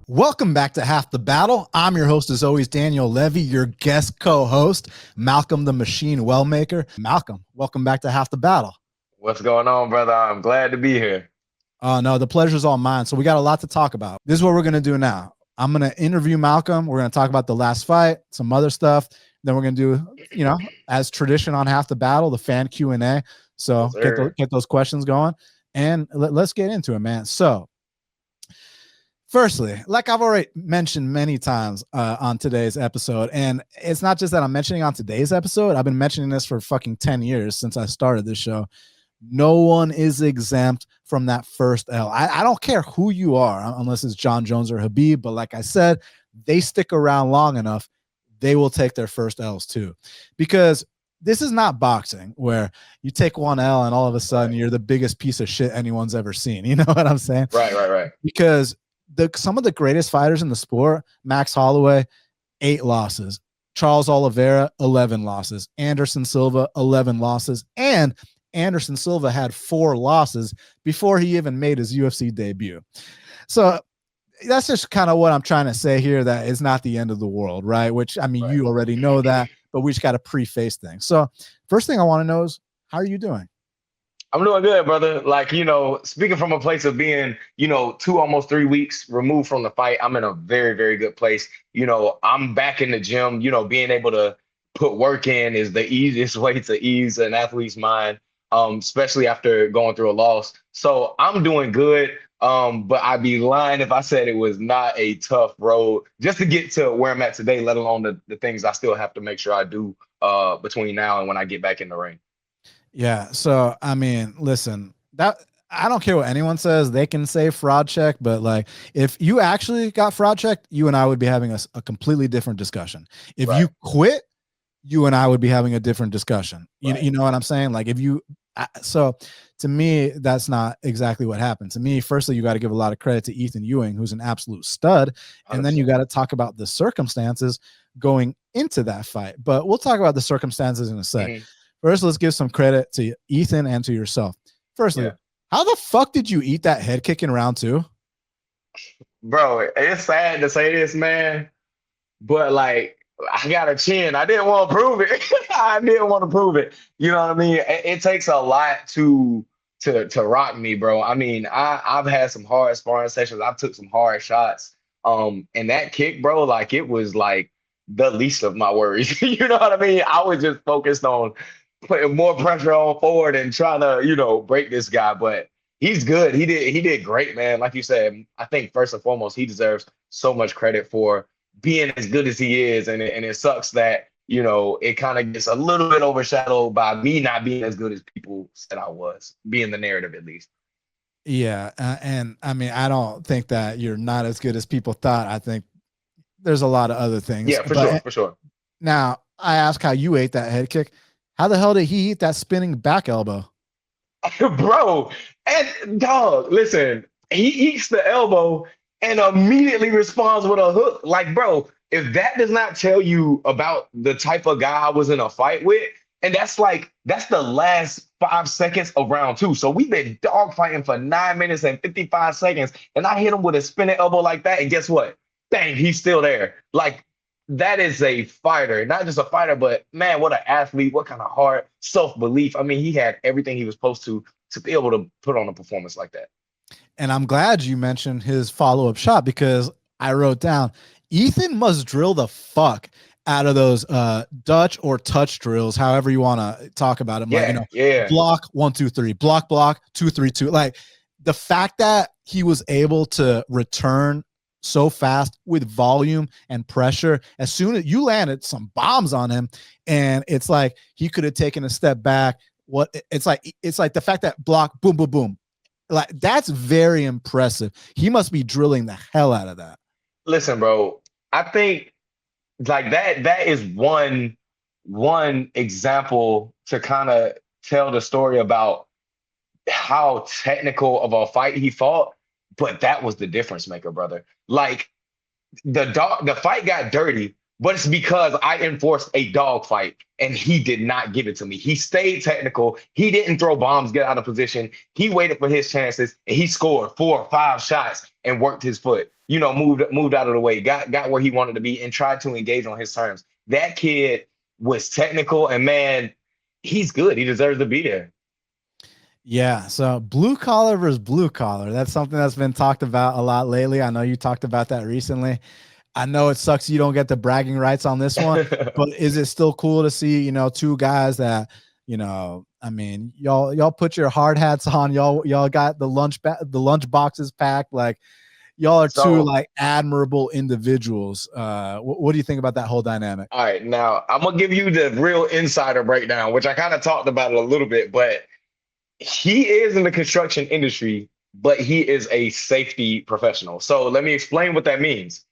Welcome back to Half the Battle. I'm your host, as always, Daniel Levi, your guest co-host, Malcolm the Machine Wellmaker. Malcolm, welcome back to Half the Battle. What's going on, brother? I'm glad to be here. No, the pleasure's all mine. So we got a lot to talk about. This is what we're going to do now. I'm going to interview Malcolm. We're going to talk about the last fight, some other stuff. Then we're going to do, as tradition on Half the Battle, the fan Q&A. So get those questions going. And let's get into it, man. So, firstly, like I've already mentioned many times on today's episode, and it's not just that I'm mentioning on today's episode. I've been mentioning this for fucking 10 years since I started this show. No one is exempt from that first L. I don't care who you are, unless it's John Jones or Habib, but like I said, they stick around long enough, they will take their first L's too. Because this is not boxing where you take one L and all of a sudden you're the biggest piece of shit anyone's ever seen. You know what I'm saying? Right. Because some of the greatest fighters in the sport, Max Holloway, 8 losses. Charles Oliveira, 11 losses. Anderson Silva, 11 losses. And Anderson Silva had 4 losses before he even made his UFC debut. So that's just kind of what I'm trying to say here, that it's not the end of the world, right? Which, I mean, right. You already know that, but we just got to preface things. So first thing I want to know is, how are you doing? I'm doing good, brother. Like, speaking from a place of being, 2, almost 3 weeks removed from the fight, I'm in a very, very good place. I'm back in the gym. Being able to put work in is the easiest way to ease an athlete's mind, especially after going through a loss. So I'm doing good. But I'd be lying if I said it was not a tough road just to get to where I'm at today, let alone the things I still have to make sure I do between now and when I get back in the ring. Yeah. So, I mean, listen, that I don't care what anyone says. They can say fraud check, but like, if you actually got fraud checked, you and I would be having a completely different discussion. If you quit, you and I would be having a different discussion. You know what I'm saying? Like, so to me, that's not exactly what happened. To me, firstly, you got to give a lot of credit to Ethyn Ewing, who's an absolute stud. And 100%. Then you got to talk about the circumstances going into that fight. But we'll talk about the circumstances in a sec. Mm-hmm. First, let's give some credit to Ethyn and to yourself. Firstly, how the fuck did you eat that head kick in round 2? Bro, it's sad to say this, man, but like, I got a chin. I didn't want to prove it. I didn't want to prove it. You know what I mean? It takes a lot to rock me, bro. I mean, I've had some hard sparring sessions. I've took some hard shots. And that kick, bro, like, it was like the least of my worries. You know what I mean? I was just focused on putting more pressure on forward and trying to, break this guy. But he's good. He did great, man. Like you said, I think first and foremost, he deserves so much credit for being as good as he is. And it sucks that, it kind of gets a little bit overshadowed by me not being as good as people said I was, being the narrative at least. Yeah. And I mean, I don't think that you're not as good as people thought. I think there's a lot of other things. Yeah, for sure. Now, I asked how you ate that head kick. How the hell did he eat that spinning back elbow? Bro, and dog, listen, he eats the elbow and immediately responds with a hook. Like, bro, if that does not tell you about the type of guy I was in a fight with, and that's the last 5 seconds of round 2. So we've been dog fighting for 9 minutes and 55 seconds, and I hit him with a spinning elbow like that, and guess what? Bang, he's still there. Like, that is a fighter, not just a fighter, but man, what an athlete, what kind of heart, self-belief. I mean, he had everything he was supposed to be able to put on a performance like that. And I'm glad you mentioned his follow-up shot, because I wrote down, Ethyn must drill the fuck out of those Dutch or touch drills, however you want to talk about it. Like, block 1, 2, 3, block 2, 3, 2. Like, the fact that he was able to return so fast with volume and pressure, as soon as you landed some bombs on him, and it's like he could have taken a step back. It's like the fact that block, boom, boom, boom, like, that's very impressive. He must be drilling the hell out of that. Listen, bro, I think like that is one example to kind of tell the story about how technical of a fight he fought. But that was the difference maker, brother. Like, the fight got dirty, but it's because I enforced a dog fight and he did not give it to me. He stayed technical. He didn't throw bombs, get out of position. He waited for his chances and he scored 4 or 5 shots and worked his foot. Moved out of the way, got where he wanted to be and tried to engage on his terms. That kid was technical and man, he's good. He deserves to be there. Yeah. So blue collar versus blue collar. That's something that's been talked about a lot lately. I know you talked about that recently. I know it sucks you don't get the bragging rights on this one, but is it still cool to see, two guys that, I mean, y'all put your hard hats on, y'all got the lunch boxes packed, like y'all are two like admirable individuals. What do you think about that whole dynamic? All right, now I'm gonna give you the real insider breakdown, which I kind of talked about it a little bit, but he is in the construction industry, but he is a safety professional. So let me explain what that means.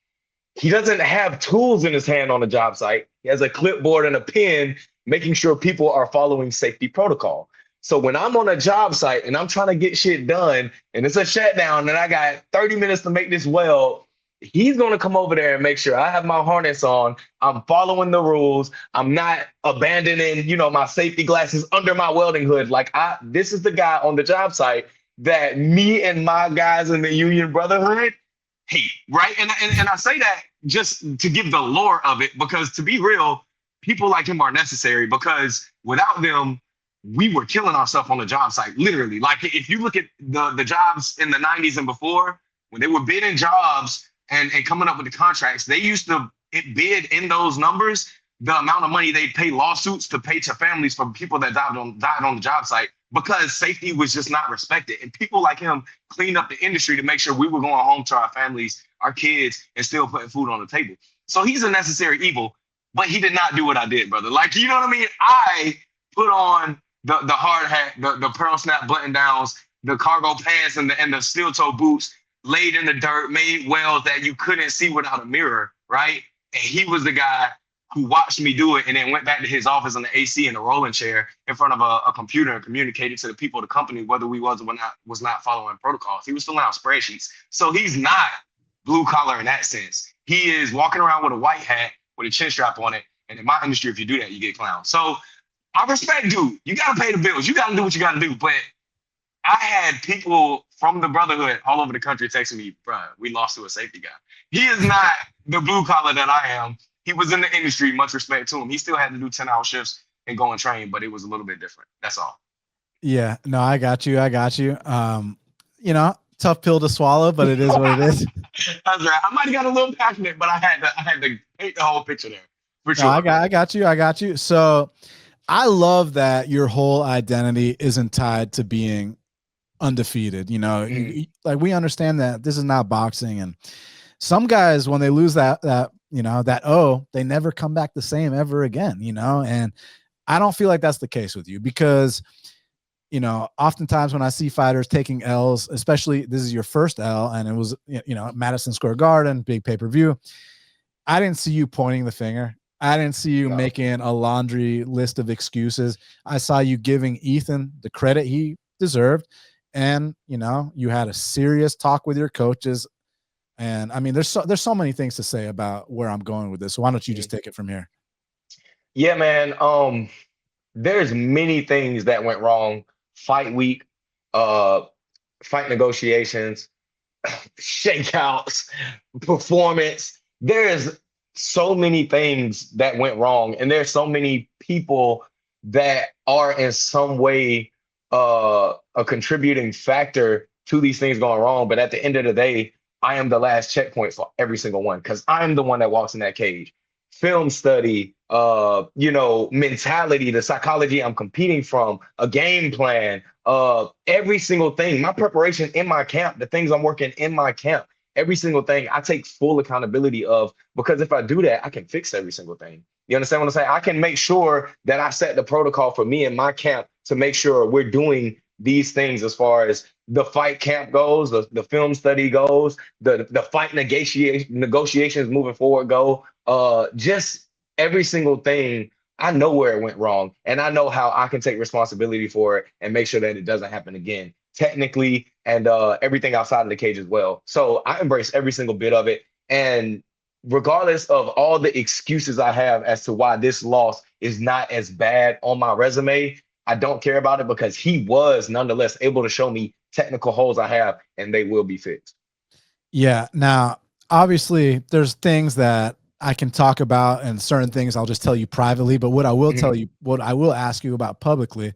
He doesn't have tools in his hand on the job site. He has a clipboard and a pen, making sure people are following safety protocol. So when I'm on a job site and I'm trying to get shit done and it's a shutdown and I got 30 minutes to make this weld, he's going to come over there and make sure I have my harness on. I'm following the rules. I'm not abandoning, my safety glasses under my welding hood. This is the guy on the job site that me and my guys in the union brotherhood hate, right? And I say that just to give the lore of it, because to be real, people like him are necessary because without them, we were killing ourselves on the job site, literally. Like if you look at the jobs in the 90s and before, when they were bidding jobs and coming up with the contracts, they used to bid in those numbers the amount of money they pay lawsuits to pay to families for people that died on the job site because safety was just not respected. And people like him cleaned up the industry to make sure we were going home to our families, our kids, and still putting food on the table. So he's a necessary evil, but he did not do what I did, brother. Like, you know what I mean? I put on the hard hat, the pearl snap button downs, the cargo pants, and the steel toe boots, laid in the dirt, made welds that you couldn't see without a mirror, right? And he was the guy who watched me do it and then went back to his office on the AC in a rolling chair in front of a computer and communicated to the people of the company whether we was not following protocols. He was filling out spreadsheets. So he's not blue collar in that sense. He is walking around with a white hat with a chin strap on it. And in my industry, if you do that, you get clowned. So I respect dude. You got to pay the bills. You got to do what you got to do. But I had people from the brotherhood all over the country texting me, bro, we lost to a safety guy. He is not the blue collar that I am. He was in the industry, much respect to him. He still had to do 10-hour shifts and go and train, but it was a little bit different. That's all. Yeah, no, I got you. Tough pill to swallow, but it is what it is. That's right. I might have got a little passionate, but I had to paint the whole picture there. For sure. No, I got you. So I love that your whole identity isn't tied to being undefeated. Like we understand that this is not boxing, and some guys when they lose that they never come back the same ever again. And I don't feel like that's the case with you because oftentimes when I see fighters taking L's, especially this is your first L and it was Madison Square Garden, big pay-per-view, I didn't see you pointing the finger. I didn't see you making a laundry list of excuses. I saw you giving Ethyn the credit he deserved. And, you had a serious talk with your coaches. And I mean, there's so many things to say about where I'm going with this. So why don't you just take it from here? Yeah, man. There's many things that went wrong. Fight week, fight negotiations, shakeouts, performance. There's so many things that went wrong. And there's so many people that are in some way a contributing factor to these things going wrong. But at the end of the day, I am the last checkpoint for every single one because I'm the one that walks in that cage. Film study, mentality, the psychology I'm competing from, a game plan, every single thing, my preparation in my camp, the things I'm working in my camp, every single thing I take full accountability of, because if I do that, I can fix every single thing. You understand what I'm saying? I can make sure that I set the protocol for me and my camp to make sure we're doing these things as far as the fight camp goes, the film study goes, the fight negotiations moving forward go, just every single thing. I know where it went wrong and I know how I can take responsibility for it and make sure that it doesn't happen again, technically, and everything outside of the cage as well. So I embrace every single bit of it. And regardless of all the excuses I have as to why this loss is not as bad on my resume, I don't care about it because he was nonetheless able to show me technical holes I have, and they will be fixed. Yeah. Now, obviously, there's things that I can talk about, and certain things I'll just tell you privately. But what I will tell Mhm. you, what I will ask you about publicly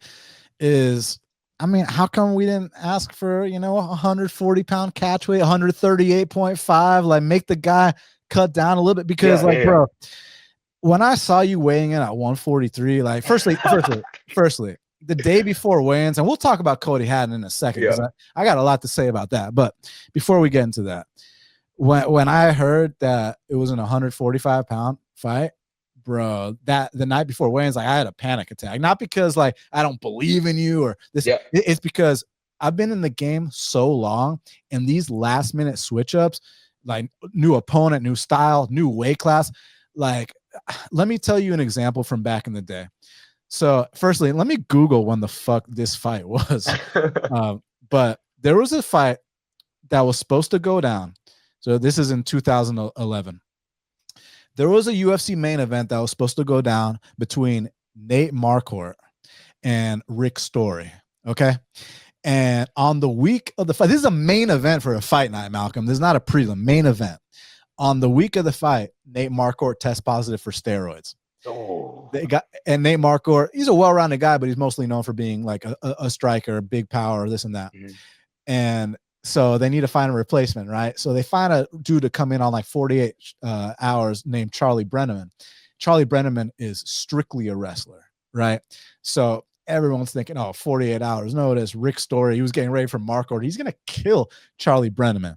is, I mean, how come we didn't ask for, 140-pound catch weight, 138.5, like make the guy cut down a little bit? Because, Yeah, like, yeah, bro, when I saw you weighing in at 143, like, firstly, the day before weigh-ins, and we'll talk about Cody Haddon in a second yeah, because I got a lot to say about that. But before we get into that, when I heard that it was an 145-pound fight, bro, that the night before weigh-ins, like, I had a panic attack. Not because like I don't believe in you or this, yeah. it's because I've been in the game so long, and these last minute switch ups, like new opponent, new style, new weight class, like, let me tell you an example from back in the day. So, firstly, let me Google when the fuck this fight was. But there was a fight that was supposed to go down. So this is in 2011. There was a UFC main event that was supposed to go down between Nate Marquardt and Rick Story. Okay. And on the week of the fight, this is a main event for a fight night, Malcolm. This is not a prelim, main event. On the week of the fight, Nate Marquardt tests positive for steroids. Oh, And Nate Marquardt, he's a well-rounded guy, but he's mostly known for being like a striker, big power, this and that. mhm. And so they need to find a replacement, right? So they find a dude to come in on like 48 hours named Charlie Brenneman. Charlie Brenneman is strictly a wrestler, right? So everyone's thinking, oh, 48 hours notice. Rick Story, he was getting ready for Marquardt. He's going to kill Charlie Brenneman.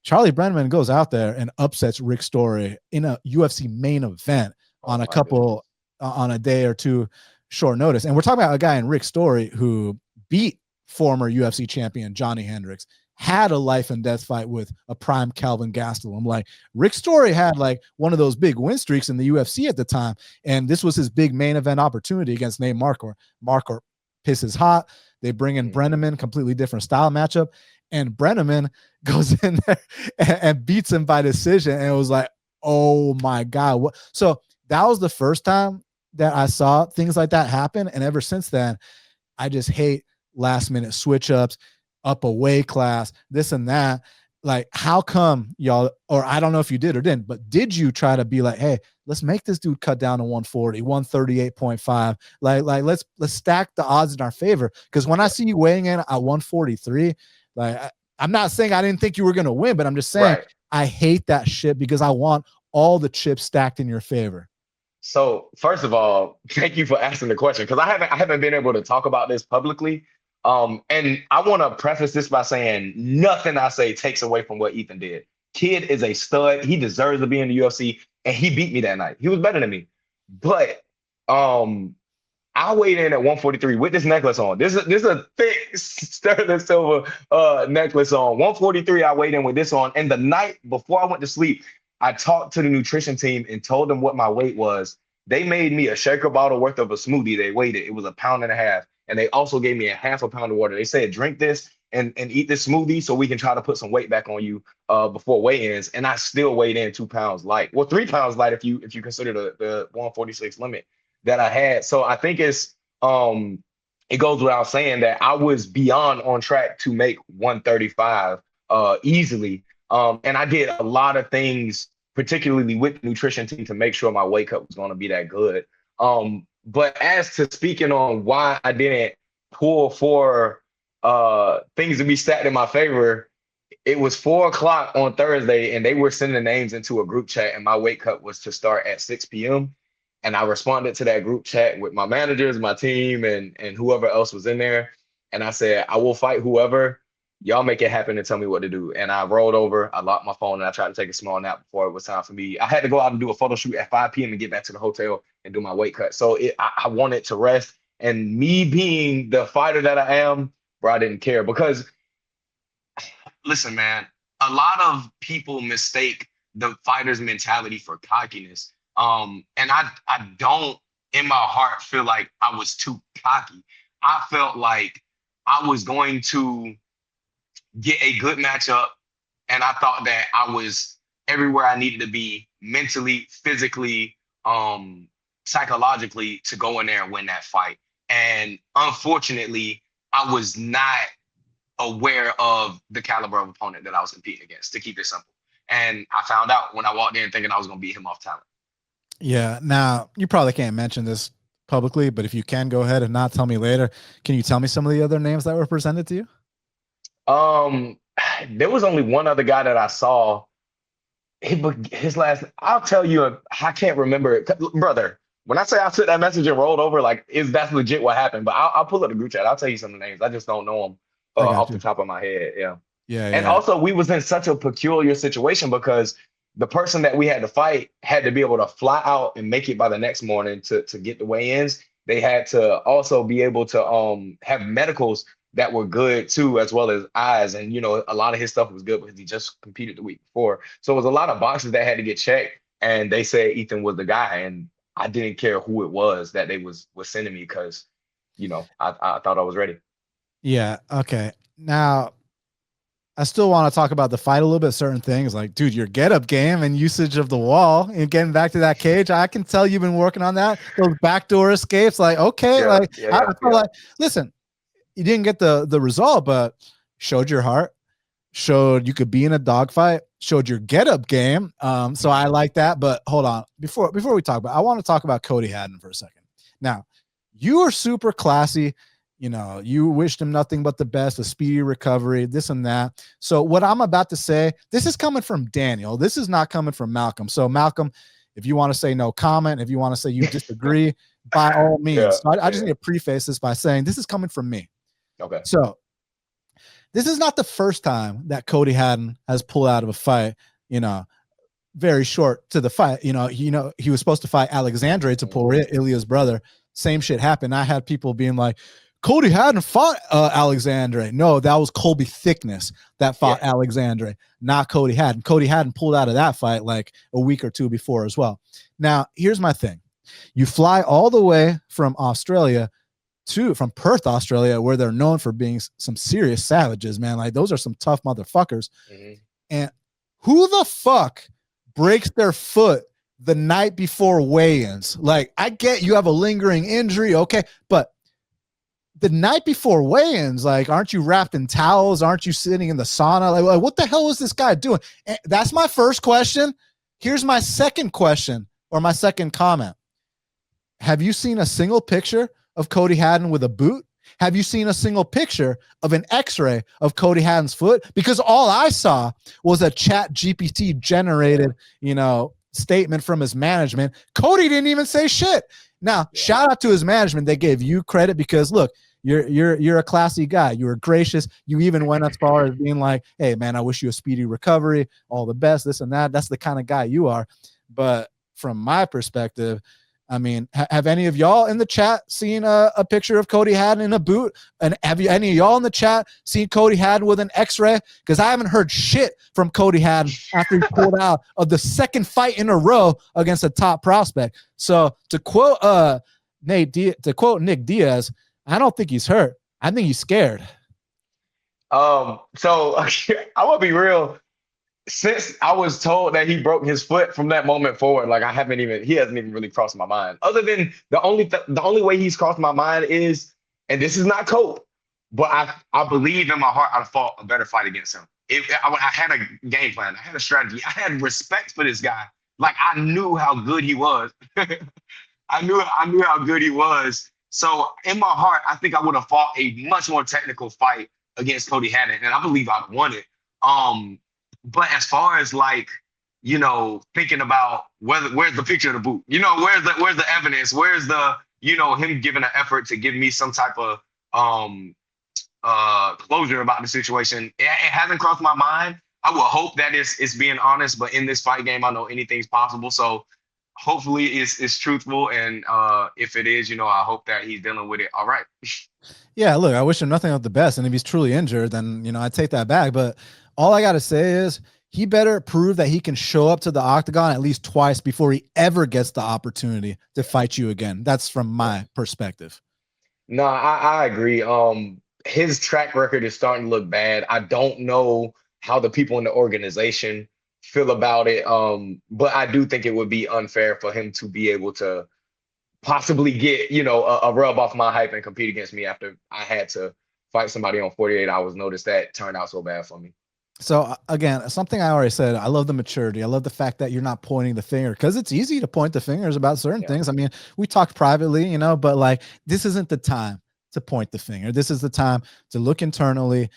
Charlie Brenneman goes out there and upsets Rick Story in a UFC main event Oh on a my goodness. couple, on a day or two short notice. And we're talking about a guy in Rick Story who beat former UFC champion Johnny Hendricks, had a life and death fight with a prime Calvin Gastelum. Like, Rick Story had like one of those big win streaks in the UFC at the time, and this was his big main event opportunity against Nate Marquardt. Marquardt pisses hot. They bring in Mhm. Brenneman, completely different style matchup, and Brenneman goes in there and beats him by decision. And it was like, oh my God. What? So that was the first time that I saw things like that happen. And ever since then, I just hate last minute switch ups, up a weight class, this and that. Like, how come y'all, or I don't know if you did or didn't, but did you try to be like, hey, let's make this dude cut down to 140, 138.5? Like let's stack the odds in our favor. Because when I Yeah. see you weighing in at 143, like, I'm not saying I didn't think you were gonna win, but I'm just saying Right. I hate that shit because I want all the chips stacked in your favor. So first of all, thank you for asking the question because I haven't been able to talk about this publicly. And I want to preface this by saying nothing I say takes away from what Ethan did. Kid is a stud. He deserves to be in the UFC, and he beat me that night. He was better than me. But um, I weighed in at 143 with this necklace on. This is a thick sterling silver necklace on. 143, I weighed in with this on. And the night before I went to sleep, I talked to the nutrition team and told them what my weight was. They made me a shaker bottle worth of a smoothie. They weighed it. It was a pound and a half. And they also gave me a half a pound of water. They said, drink this and eat this smoothie so we can try to put some weight back on you before weigh-ins. And I still weighed in 2 pounds light. Well, 3 pounds light if you consider the 146 limit that I had. So I think it goes without saying that I was beyond on track to make 135 easily. And I did a lot of things, particularly with the nutrition team, to make sure my weight cut was going to be that good. But as to speaking on why I didn't pull for things to be stacked in my favor, it was 4 o'clock on Thursday, and they were sending names into a group chat, and my weight cut was to start at 6 p.m. And I responded to that group chat with my managers, my team, and whoever else was in there. And I said, I will fight whoever. Y'all make it happen and tell me what to do. And I rolled over, I locked my phone, and I tried to take a small nap before it was time for me. I had to go out and do a photo shoot at 5 p.m. and get back to the hotel and do my weight cut. So I wanted to rest. And me being the fighter that I am, bro, I didn't care because listen, man, a lot of people mistake the fighter's mentality for cockiness. And I don't in my heart feel like I was too cocky. I felt like I was going to get a good matchup, and I thought that I was everywhere I needed to be mentally, physically, psychologically to go in there and win that fight. And unfortunately, I was not aware of the caliber of opponent that I was competing against, to keep it simple. And I found out when I walked in thinking I was going to beat him off talent. Yeah. Now, you probably can't mention this publicly, but if you can, go ahead and not tell me later. Can you tell me some of the other names that were presented to you? Um, there was only one other guy that I saw. His last, I'll tell you, I can't remember it. Brother, when I say I took that message and rolled over, like, that's legit what happened. But I'll pull up the group chat. I'll tell you some of the names. I just don't know them I got off the you. top of my head. Yeah. Yeah. And Yeah. also, we was in such a peculiar situation because the person that we had to fight had to be able to fly out and make it by the next morning to get the weigh-ins. They had to also be able to have medicals that were good too, as well as eyes. And a lot of his stuff was good because he just competed the week before. So it was a lot of boxes that had to get checked. And they said Ethyn was the guy, and I didn't care who it was that they was sending me because I thought I was ready. Yeah. Okay. Now, I still want to talk about the fight a little bit, certain things like, dude, your get up game and usage of the wall and getting back to that cage. I can tell you've been working on that. Those backdoor escapes, like, okay, Yeah, like yeah, I yeah, feel yeah. like, listen, you didn't get the result, but showed your heart, showed you could be in a dogfight, showed your get up game. So I like that. But hold on, before we talk about, I want to talk about Cody Haddon for a second. Now, you are super classy. You wished him nothing but the best, a speedy recovery, this and that. So what I'm about to say, this is coming from Daniel. This is not coming from Malcolm. So Malcolm, if you want to say no comment, if you want to say you disagree, by all means. Yeah, So I just yeah. need to preface this by saying this is coming from me. Okay. So this is not the first time that Cody Haddon has pulled out of a fight, very short to the fight. He was supposed to fight Alexandre Topuria, Ilya's brother. Same shit happened. I had people being like, Cody Haddon fought Alexandre. No, that was Colby Thickness that fought Alexandre, not Cody Haddon. Cody Haddon pulled out of that fight like a week or two before as well. Now, here's my thing. You fly all the way from Perth, Australia, where they're known for being some serious savages, man. Like, those are some tough motherfuckers. And who the fuck breaks their foot the night before weigh-ins? Like, I get you have a lingering injury, okay, but the night before weigh-ins, like, aren't you wrapped in towels? Aren't you sitting in the sauna? Like what the hell is this guy doing? And that's my first question. Here's my second question, or my second comment. Have you seen a single picture of Cody Haddon with a boot? Have you seen a single picture of an x-ray of Cody Haddon's foot? Because all I saw was a chat GPT generated, statement from his management. Cody didn't even say shit. Now, shout out to his management. They gave you credit because, look, you're a classy guy. You were gracious. You even went as far as being like, hey, man, I wish you a speedy recovery, all the best, this and that. That's the kind of guy you are. But from my perspective, I mean, have any of y'all in the chat seen a picture of Cody Haddon in a boot? And have you any of y'all in the chat seen Cody Haddon with an x-ray? Because I haven't heard shit from Cody Haddon after he pulled out of the second fight in a row against a top prospect. So to quote Nick Diaz, I don't think he's hurt. I think he's scared. So I will be real. Since I was told that he broke his foot from that moment forward, like he hasn't even really crossed my mind. Other than the only way he's crossed my mind is, and this is not cope, but I believe in my heart I'd fought a better fight against him. I had a game plan, I had a strategy, I had respect for this guy. Like, I knew how good he was. I knew how good he was. So in my heart, I think I would have fought a much more technical fight against Cody Haddon, and I believe I'd won it. But as far as, like, thinking about where's the picture of the boot, where's the evidence, where's the, him giving an effort to give me some type of closure about the situation, it hasn't crossed my mind. I will hope that it's being honest, but in this fight game, I know anything's possible. So hopefully it's truthful, and if it is, I hope that he's dealing with it all right. Yeah, look, I wish him nothing but the best, and if he's truly injured, then I take that back. But all I got to say is he better prove that he can show up to the octagon at least twice before he ever gets the opportunity to fight you again. That's from my perspective. No, I agree. His track record is starting to look bad. I don't know how the people in the organization feel about it. But I do think it would be unfair for him to be able to possibly get, a rub off my hype and compete against me after I had to fight somebody on 48 hours notice that turned out so bad for me. So again, something I already said, I love the maturity. I love the fact that you're not pointing the finger, because it's easy to point the fingers about certain Yeah. things. I mean, we talked privately, but like, this isn't the time to point the finger. This is the time to look internally.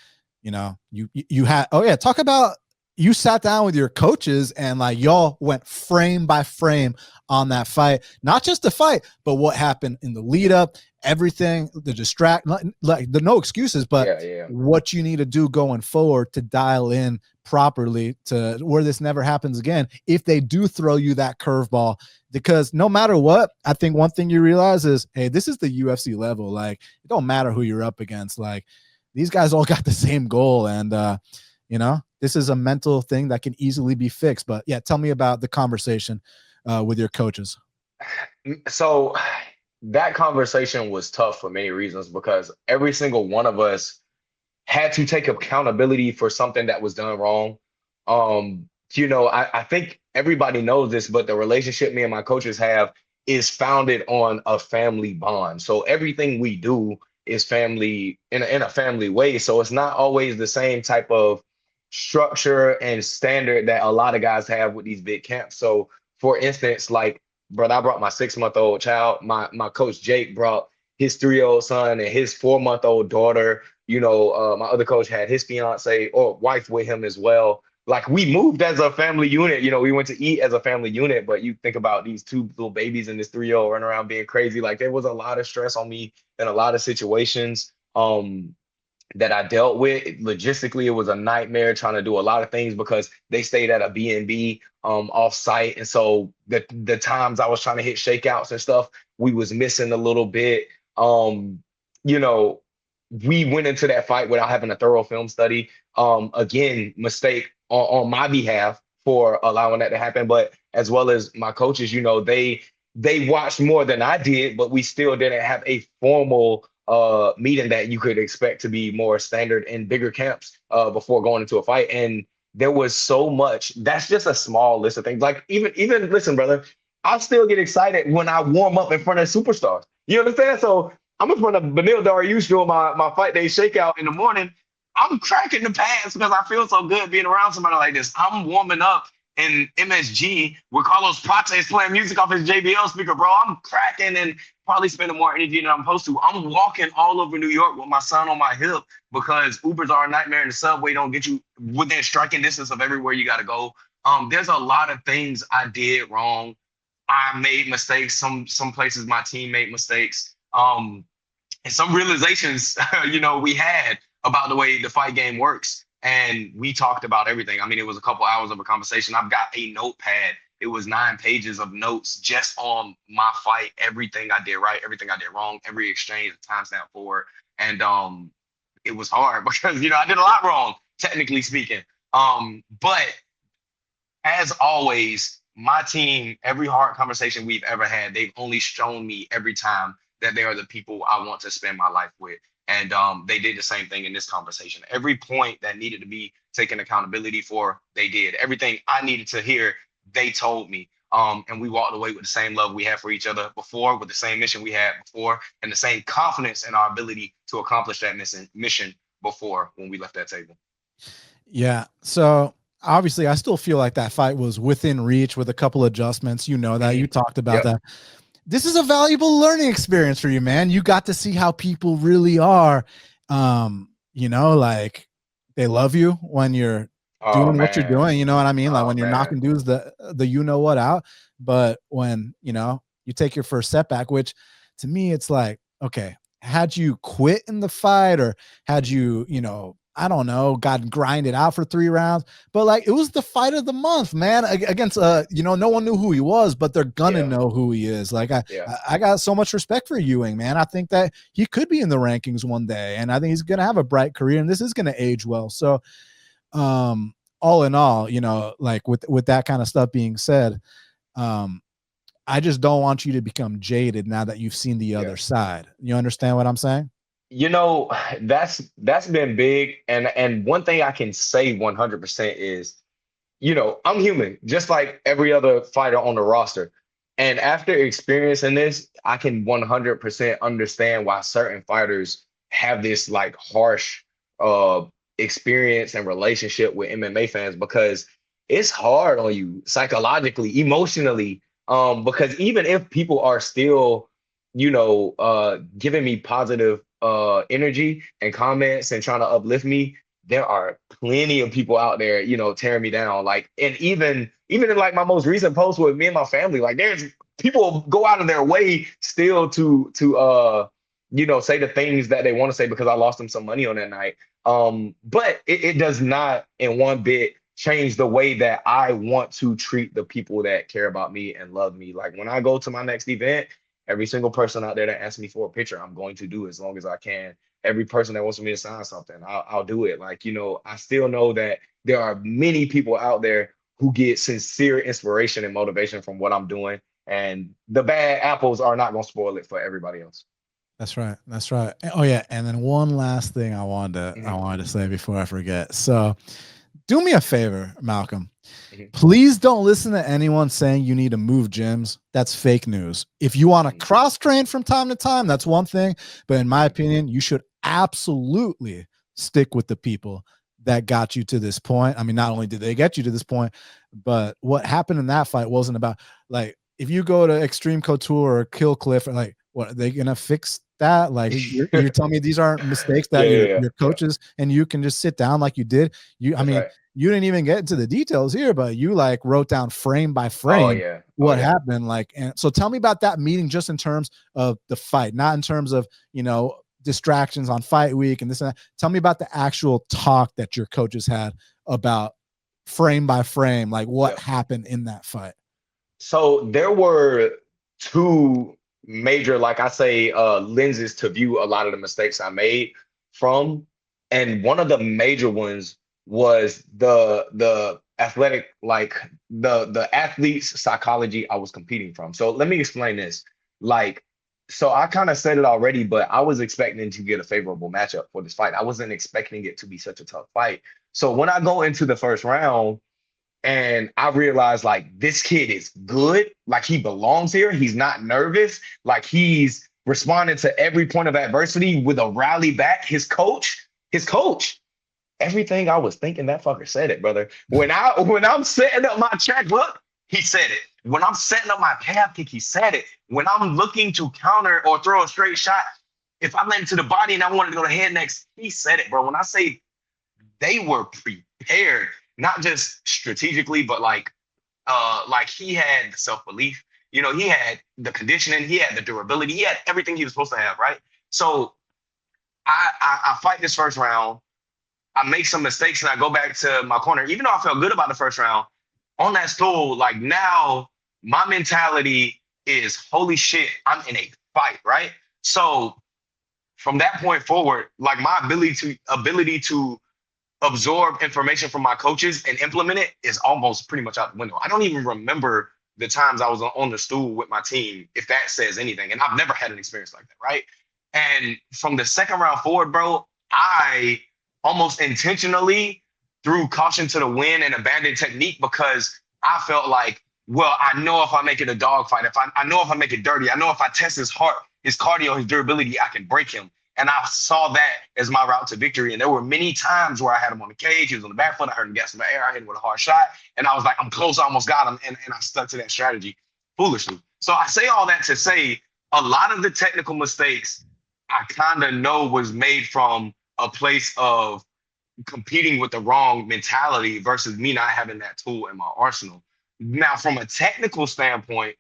You had, oh yeah, talk about, you sat down with your coaches and like y'all went frame by frame on that fight, not just the fight, but what happened in the lead up, everything, the like the no excuses, but Yeah. what you need to do going forward to dial in properly to where this never happens again if they do throw you that curveball. Because no matter what, I think one thing you realize is, hey, this is the UFC level. Like, it don't matter who you're up against. Like, these guys all got the same goal, and this is a mental thing that can easily be fixed. But yeah, tell me about the conversation with your coaches. So that conversation was tough for many reasons because every single one of us had to take accountability for something that was done wrong. I think everybody knows this, but the relationship me and my coaches have is founded on a family bond. So everything we do is family in a family way. So it's not always the same type of structure and standard that a lot of guys have with these big camps. So for instance, like, brother, I brought my 6-month-old child. My coach Jake brought his 3-year-old son and his 4-month-old daughter. My other coach had his fiance or wife with him as well. Like, we moved as a family unit. We went to eat as a family unit. But you think about these 2 little babies and this 3-year-old running around being crazy. Like, there was a lot of stress on me in a lot of situations that I dealt with. Logistically, it was a nightmare trying to do a lot of things because they stayed at a B&B off site. And so the times I was trying to hit shakeouts and stuff, we was missing a little bit. You know, we went into that fight without having a thorough film study. Again, mistake on my behalf for allowing that to happen. But as well as my coaches, they watched more than I did, but we still didn't have a formal meeting that you could expect to be more standard in bigger camps before going into a fight. And there was so much. That's just a small list of things. Like, even listen, brother, I still get excited when I warm up in front of superstars. You understand? So I'm in front of Benil Dariush doing my fight day shakeout in the morning. I'm cracking the pants because I feel so good being around somebody like this. I'm warming up in MSG with Carlos Prates playing music off his JBL speaker, bro. I'm cracking and probably spending more energy than I'm supposed to. I'm walking all over New York with my son on my hip because Ubers are a nightmare and the subway don't get you within striking distance of everywhere you got to go. There's a lot of things I did wrong. I made mistakes. Some places my team made mistakes. And some realizations, we had about the way the fight game works. And we talked about everything. I mean, it was a couple hours of a conversation. I've got a notepad. It was 9 pages of notes just on my fight, everything I did right, everything I did wrong, every exchange, timestamp for it. And it was hard because, I did a lot wrong, technically speaking. But as always, my team, every hard conversation we've ever had, they've only shown me every time that they are the people I want to spend my life with. And they did the same thing in this conversation. Every point that needed to be taken accountability for, they did. Everything I needed to hear, they told me. And we walked away with the same love we had for each other before, with the same mission we had before, and the same confidence in our ability to accomplish that mission before when we left that table. Yeah. So obviously, I still feel like that fight was within reach with a couple adjustments. That you talked about that. This is a valuable learning experience for you, man. You got to see how people really are. Like, they love you when you're doing what you're doing. You know what I mean? Like, when you're knocking dudes the what out. But when, you take your first setback, which to me, it's like, okay, had you quit in the fight, or had you, I don't know, got grinded out for 3 rounds, but like, it was the fight of the month, man, against no one knew who he was, but they're gonna know who he is. Like, I got so much respect for Ewing, man. I think that he could be in the rankings one day, and I think he's gonna have a bright career, and this is gonna age well. So all in all, like, with that kind of stuff being said, I just don't want you to become jaded now that you've seen the other side. You understand what I'm saying? That's been big. And one thing I can say 100% is, I'm human, just like every other fighter on the roster. And after experiencing this, I can 100% understand why certain fighters have this like harsh uh experience and relationship with MMA fans, because it's hard on you psychologically, emotionally. Because even if people are still, giving me positive energy and comments and trying to uplift me, there are plenty of people out there, tearing me down. Like, and even in like my most recent post with me and my family, like there's people go out of their way still to say the things that they want to say because I lost them some money on that night. But it does not in one bit change the way that I want to treat the people that care about me and love me. Like when I go to my next event, every single person out there that asks me for a picture, I'm going to do as long as I can. Every person that wants me to sign something, I'll do it. Like, I still know that there are many people out there who get sincere inspiration and motivation from what I'm doing. And the bad apples are not going to spoil it for everybody else. That's right. That's right. Oh yeah, and then one last thing I Mhm, wanted to say before I forget. So, do me a favor, Malcolm. mhm, Please don't listen to anyone saying you need to move gyms. That's fake news. If you want to mhm, cross train from time to time, that's one thing. But in my mhm. opinion, you should absolutely stick with the people that got you to this point. I mean, not only did they get you to this point, but what happened in that fight wasn't about, like, if you go to Extreme Couture or Kill Cliff, and like, what are they gonna fix that? Like, you're telling me these aren't mistakes Yeah, that yeah, your yeah. coaches and you can just sit down like you did. I That's mean, right. you didn't even get into the details here, but you like wrote down frame by Oh frame yeah. Oh what yeah. happened. Like, and so tell me about that meeting just in terms of the fight, not in terms of, distractions on fight week and this and that. Tell me about the actual talk that your coaches had about frame by frame, like what Yeah. happened in that fight. So there were two major, like I say, lenses to view a lot of the mistakes I made from. And one of the major ones was the athletic, like the athlete's psychology I was competing from. So let me explain this. Like, so I kind of said it already, but I was expecting to get a favorable matchup for this fight. I wasn't expecting it to be such a tough fight. So when I go into the first round, and I realized like this kid is good, like he belongs here. He's not nervous, like he's responding to every point of adversity with a rally back. His coach, everything I was thinking, that fucker said it, brother. When I'm setting up my track look, he said it. When I'm setting up my calf kick, he said it. When I'm looking to counter or throw a straight shot, if I land to the body and I wanted to go to head next, he said it, bro. When I say they were prepared, not just strategically, but like he had the self-belief, he had the conditioning, he had the durability, he had everything he was supposed to have, right? So I fight this first round, I make some mistakes, and I go back to my corner. Even though I felt good about the first round, on that stool, like now my mentality is holy shit, I'm in a fight, right? So from that point forward, like my ability to absorb information from my coaches and implement it is almost pretty much out the window. I don't even remember the times I was on the stool with my team, if that says anything. And I've never had an experience like that, right? And from the second round forward, bro, I almost intentionally threw caution to the wind and abandoned technique because I felt like, well, I know if I make it a dogfight, I know if I make it dirty, I know if I test his heart, his cardio, his durability, I can break him. And I saw that as my route to victory. And there were many times where I had him on the cage. He was on the back foot. I heard him get some air. I hit him with a hard shot. And I was like, I'm close. I almost got him. And I stuck to that strategy foolishly. So I say all that to say a lot of the technical mistakes I kind of know was made from a place of competing with the wrong mentality versus me not having that tool in my arsenal. Now, from a technical standpoint,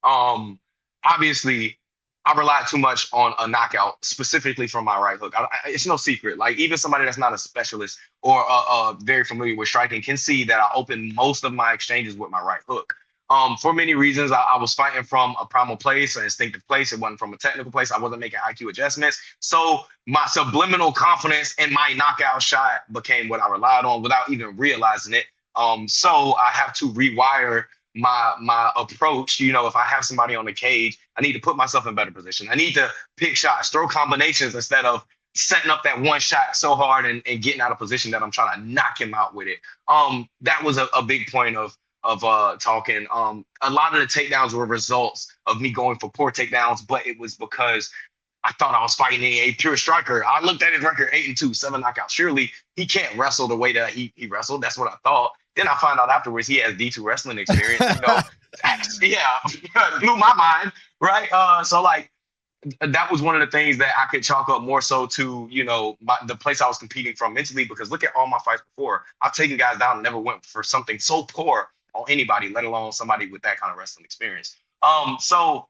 um, obviously, I rely too much on a knockout, specifically from my right hook. It's no secret. Like even somebody that's not a specialist or very familiar with striking can see that I open most of my exchanges with my right hook. For many reasons, I was fighting from a primal place, an instinctive place. It wasn't from a technical place. I wasn't making IQ adjustments. So my subliminal confidence in my knockout shot became what I relied on without even realizing it. So I have to rewire my approach. If I have somebody on the cage, I need to put myself in better position. I need to pick shots, throw combinations instead of setting up that one shot so hard and getting out of position that I'm trying to knock him out with it. That was a big point of talking. A lot of the takedowns were results of me going for poor takedowns, but it was because I thought I was fighting a pure striker. I looked at his record, 8-2, 7 knockouts. Surely he can't wrestle the way that he wrestled. That's what I thought. Then I found out afterwards he has D2 wrestling experience. Yeah, blew my mind, right? So like that was one of the things that I could chalk up more so to, the place I was competing from mentally, because look at all my fights before. I've taken guys down and never went for something so poor on anybody, let alone somebody with that kind of wrestling experience. So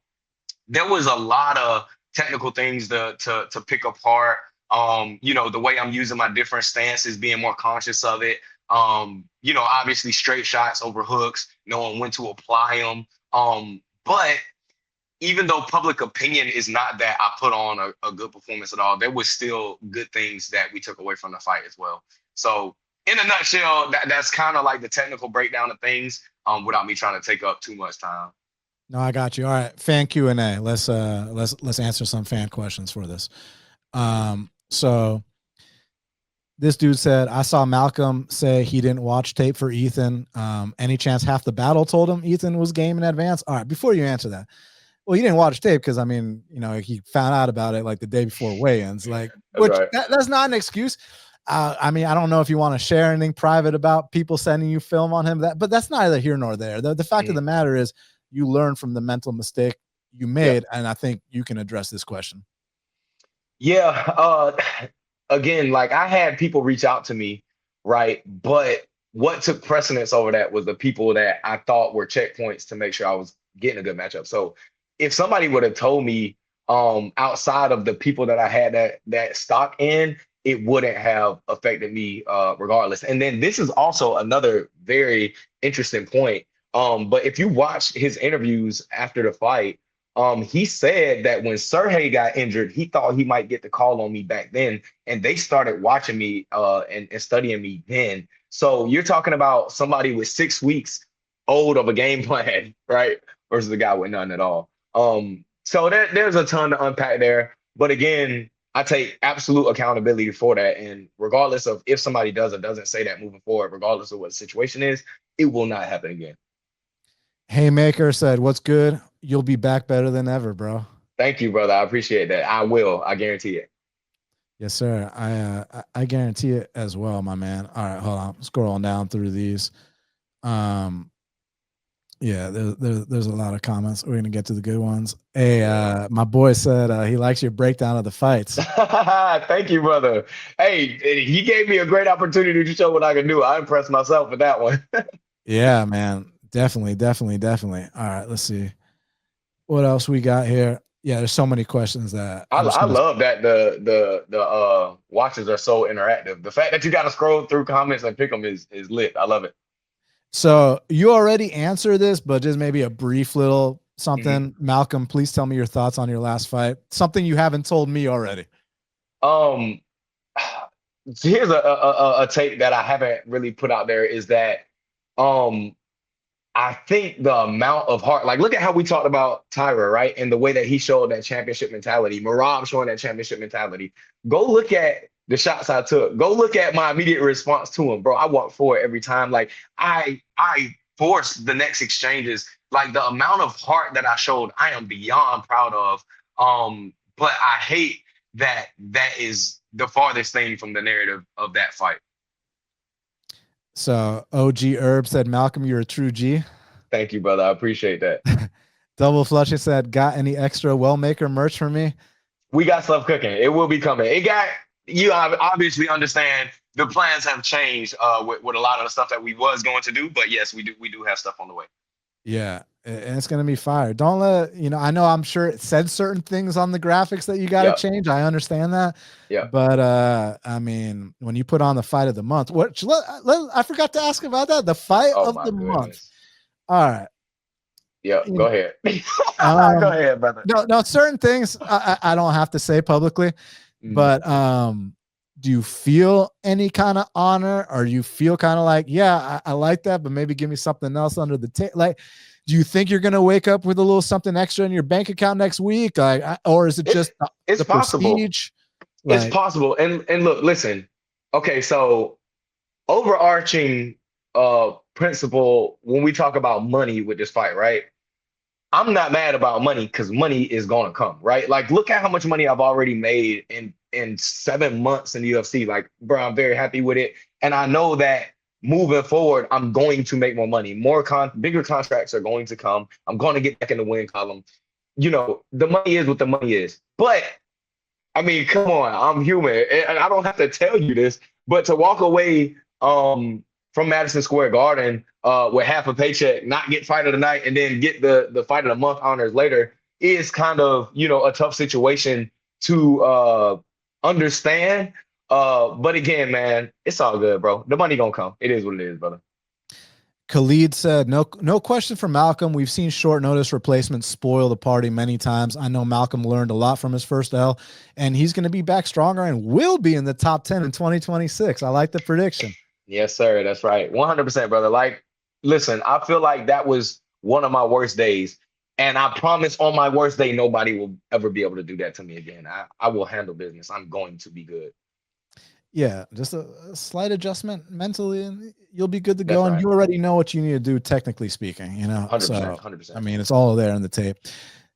there was a lot of technical things to pick apart. The way I'm using my different stances, being more conscious of it. Obviously straight shots over hooks, knowing when to apply them. But even though public opinion is not that I put on a good performance at all, there was still good things that we took away from the fight as well. So in a nutshell, that's kind of like the technical breakdown of things, without me trying to take up too much time. No, I got you. All right, fan Q&A. Let's answer some fan questions for this. So this dude said, I saw Malcolm say he didn't watch tape for Ethyn. Any chance half the battle told him Ethyn was game in advance? All right, before you answer that, well, he didn't watch tape because, he found out about it like the day before weigh-ins. Like, that's not an excuse. I don't know if you want to share anything private about people sending you film on him, but that's neither here nor there. The fact of the matter is you learn from the mental mistake you made, and I think you can address this question. Yeah. Again, like I had people reach out to me, right? But what took precedence over that was the people that I thought were checkpoints to make sure I was getting a good matchup. So if somebody would have told me outside of the people that I had that stock in, it wouldn't have affected me regardless. And then this is also another very interesting point. But if you watch his interviews after the fight, he said that when Sergey got injured, he thought he might get the call on me back then, and they started watching me and studying me then. So you're talking about somebody with 6 weeks old of a game plan, right? Versus the guy with none at all. So there's a ton to unpack there. But again, I take absolute accountability for that. And regardless of if somebody does or doesn't say that moving forward, regardless of what the situation is, it will not happen again. Haymaker said, what's good? You'll be back better than ever, bro. Thank you, brother. I appreciate that. I will. I guarantee it. Yes, sir. I guarantee it as well, my man. All right, hold on. Scrolling down through these. Yeah, there's a lot of comments. We're gonna get to the good ones. Hey, my boy said he likes your breakdown of the fights. Thank you, brother. Hey, he gave me a great opportunity to show what I can do. I impressed myself with that one. Yeah, man. Definitely. All right, let's see. What else we got here? Yeah, there's so many questions that I love that the watches are so interactive. The fact that you got to scroll through comments and pick them is lit. I love it. So you already answered this, but just maybe a brief little something. Malcolm, please tell me your thoughts on your last fight. Something you haven't told me already. Here's a take that I haven't really put out there is that I think the amount of heart, like look at how we talked about Tyra, right? And the way that he showed that championship mentality, Marab showing that championship mentality. Go look at the shots I took. Go look at my immediate response to him, bro. I walked forward every time. Like I forced the next exchanges. Like the amount of heart that I showed, I am beyond proud of. But I hate that is the farthest thing from the narrative of that fight. So OG Herb said, Malcolm, you're a true G. Thank you, brother. I appreciate that. Double Flushy said, got any extra Wellmaker merch for me? We got stuff cooking. It will be coming. You obviously understand the plans have changed with a lot of the stuff that we was going to do, but yes, we do have stuff on the way. Yeah, and it's gonna be fire. Don't let I know I'm sure it said certain things on the graphics that you got to change. I understand that. Yeah. But I mean, when you put on the fight of the month, I forgot to ask about that. The fight of the month. All right. Yeah, go ahead. Go ahead, brother. No, certain things I don't have to say publicly, but do you feel any kind of honor, or you feel kind of like, yeah, I like that, but maybe give me something else under the table? Like, do you think you're gonna wake up with a little something extra in your bank account next week, or is it just it's possible? Prestige? It's Like, possible. And look, listen. Okay, so overarching principle when we talk about money with this fight, right? I'm not mad about money because money is gonna come, right? Like, look at how much money I've already made in 7 months in the UFC. Like, bro, I'm very happy with it, and I know that moving forward, I'm going to make more money. Bigger contracts are going to come. I'm going to get back in the win column. The money is what the money is. But I mean, come on, I'm human, and I don't have to tell you this, but to walk away from Madison Square Garden with half a paycheck, not get fight of the night, and then get the fight of the month honors later is kind of a tough situation to understand. But again, man, it's all good, bro. The money gonna come. It is what it is, brother. Khalid said, no question for Malcolm. We've seen short notice replacements spoil the party many times. I know Malcolm learned a lot from his first L, and he's going to be back stronger and will be in the top 10 in 2026. I like the prediction. Yes, sir. That's right. 100%, brother. Like, listen, I feel like that was one of my worst days. And I promise on my worst day, nobody will ever be able to do that to me again. I will handle business. I'm going to be good. Yeah, just a slight adjustment mentally, and you'll be good to That's go. And right. you already know what you need to do, technically speaking, 100%. So, 100%. I mean, it's all there in the tape.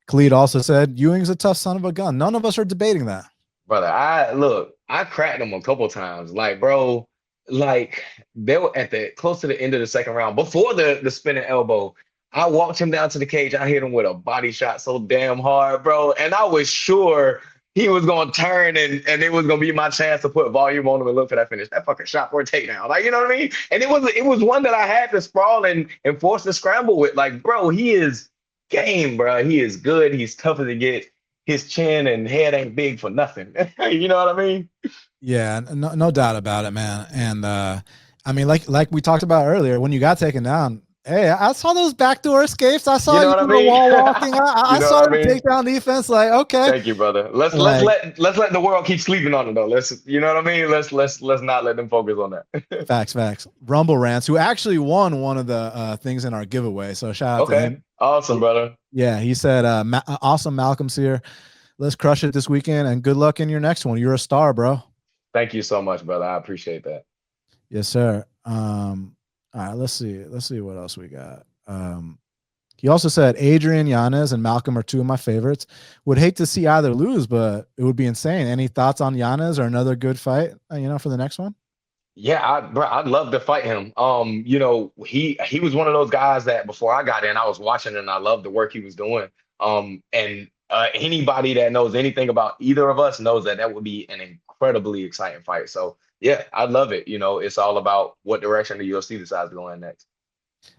Khalid also said, Ewing's a tough son of a gun. None of us are debating that. Brother, I cracked him a couple times. Like, bro, like they were at the close to the end of the second round before the spinning elbow. I walked him down to the cage. I hit him with a body shot so damn hard, bro. And I was sure he was gonna turn and it was gonna be my chance to put volume on him and look for that finish. That fucking shot for a takedown. Like, you know what I mean? And it was one that I had to sprawl and force to scramble with. Like, bro, he is game, bro. He is good. He's tough as it gets. His chin and head ain't big for nothing. You know what I mean? Yeah, no doubt about it, man. And I mean, like we talked about earlier, when you got taken down, hey, I saw those backdoor escapes. I You saw know you what I do the mean? wall walking. You I know saw what I the mean? takedown defense. Like, okay, Thank you, brother. Let's like let the world keep sleeping on it though. You know what I mean? Let's not let them focus on that. facts. Rumble Rants, who actually won one of the things in our giveaway. So shout out to Okay. him. Awesome, brother. Yeah, he said, awesome, Malcolm's here. Let's crush it this weekend, and good luck in your next one. You're a star, bro. Thank you so much, brother. I appreciate that. Yes, sir. All right, let's see what else we got. He also said Adrian Yanez and Malcolm are two of my favorites. Would hate to see either lose, but it would be insane. Any thoughts on Yanez or another good fight, for the next one? Yeah, I'd love to fight him. He was one of those guys that before I got in, I was watching and I loved the work he was doing. And anybody that knows anything about either of us knows that would be an incredibly exciting fight. So yeah, I love it. It's all about what direction the UFC decides to go in next.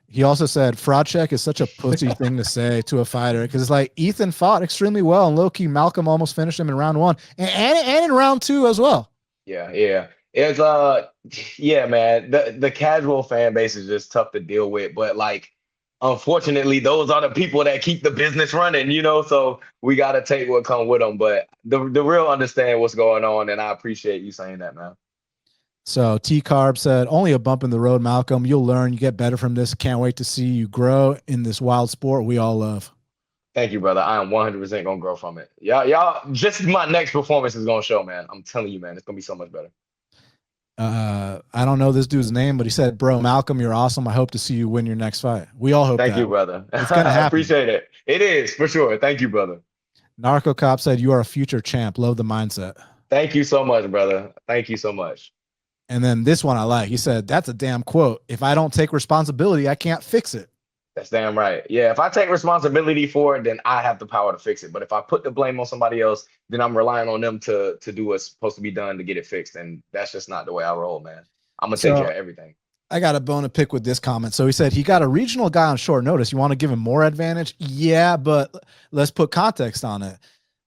He also said fraud check is such a pussy thing to say to a fighter because it's like Ethyn fought extremely well and low key Malcolm almost finished him in round one and in round two as well. Yeah. It's yeah, man. The casual fan base is just tough to deal with, but like unfortunately, those are the people that keep the business running. So we got to take what come with them. But the real understand what's going on, and I appreciate you saying that, man. So T Carb said, only a bump in the road, Malcolm. You'll learn. You get better from this. Can't wait to see you grow in this wild sport we all love. Thank you, brother. I am 100% gonna grow from it. Y'all, just my next performance is gonna show, man. I'm telling you, man, it's gonna be so much better. I don't know this dude's name, but he said, bro, Malcolm, you're awesome. I hope to see you win your next fight. We all hope Thank that. you, brother. It's gonna I happen. appreciate it. It is for sure. Thank you, brother. Narco Cop said, you are a future champ. Love the mindset. Thank you so much, brother. Thank you so much. And then this one I like. He said, that's a damn quote. If I don't take responsibility, I can't fix it. That's damn right. Yeah, if I take responsibility for it, then I have the power to fix it. But if I put the blame on somebody else, then I'm relying on them to do what's supposed to be done to get it fixed. And that's just not the way I roll, man. I'm gonna take care of everything. I got a bone to pick with this comment. So he said he got a regional guy on short notice. You want to give him more advantage? Yeah, but let's put context on it.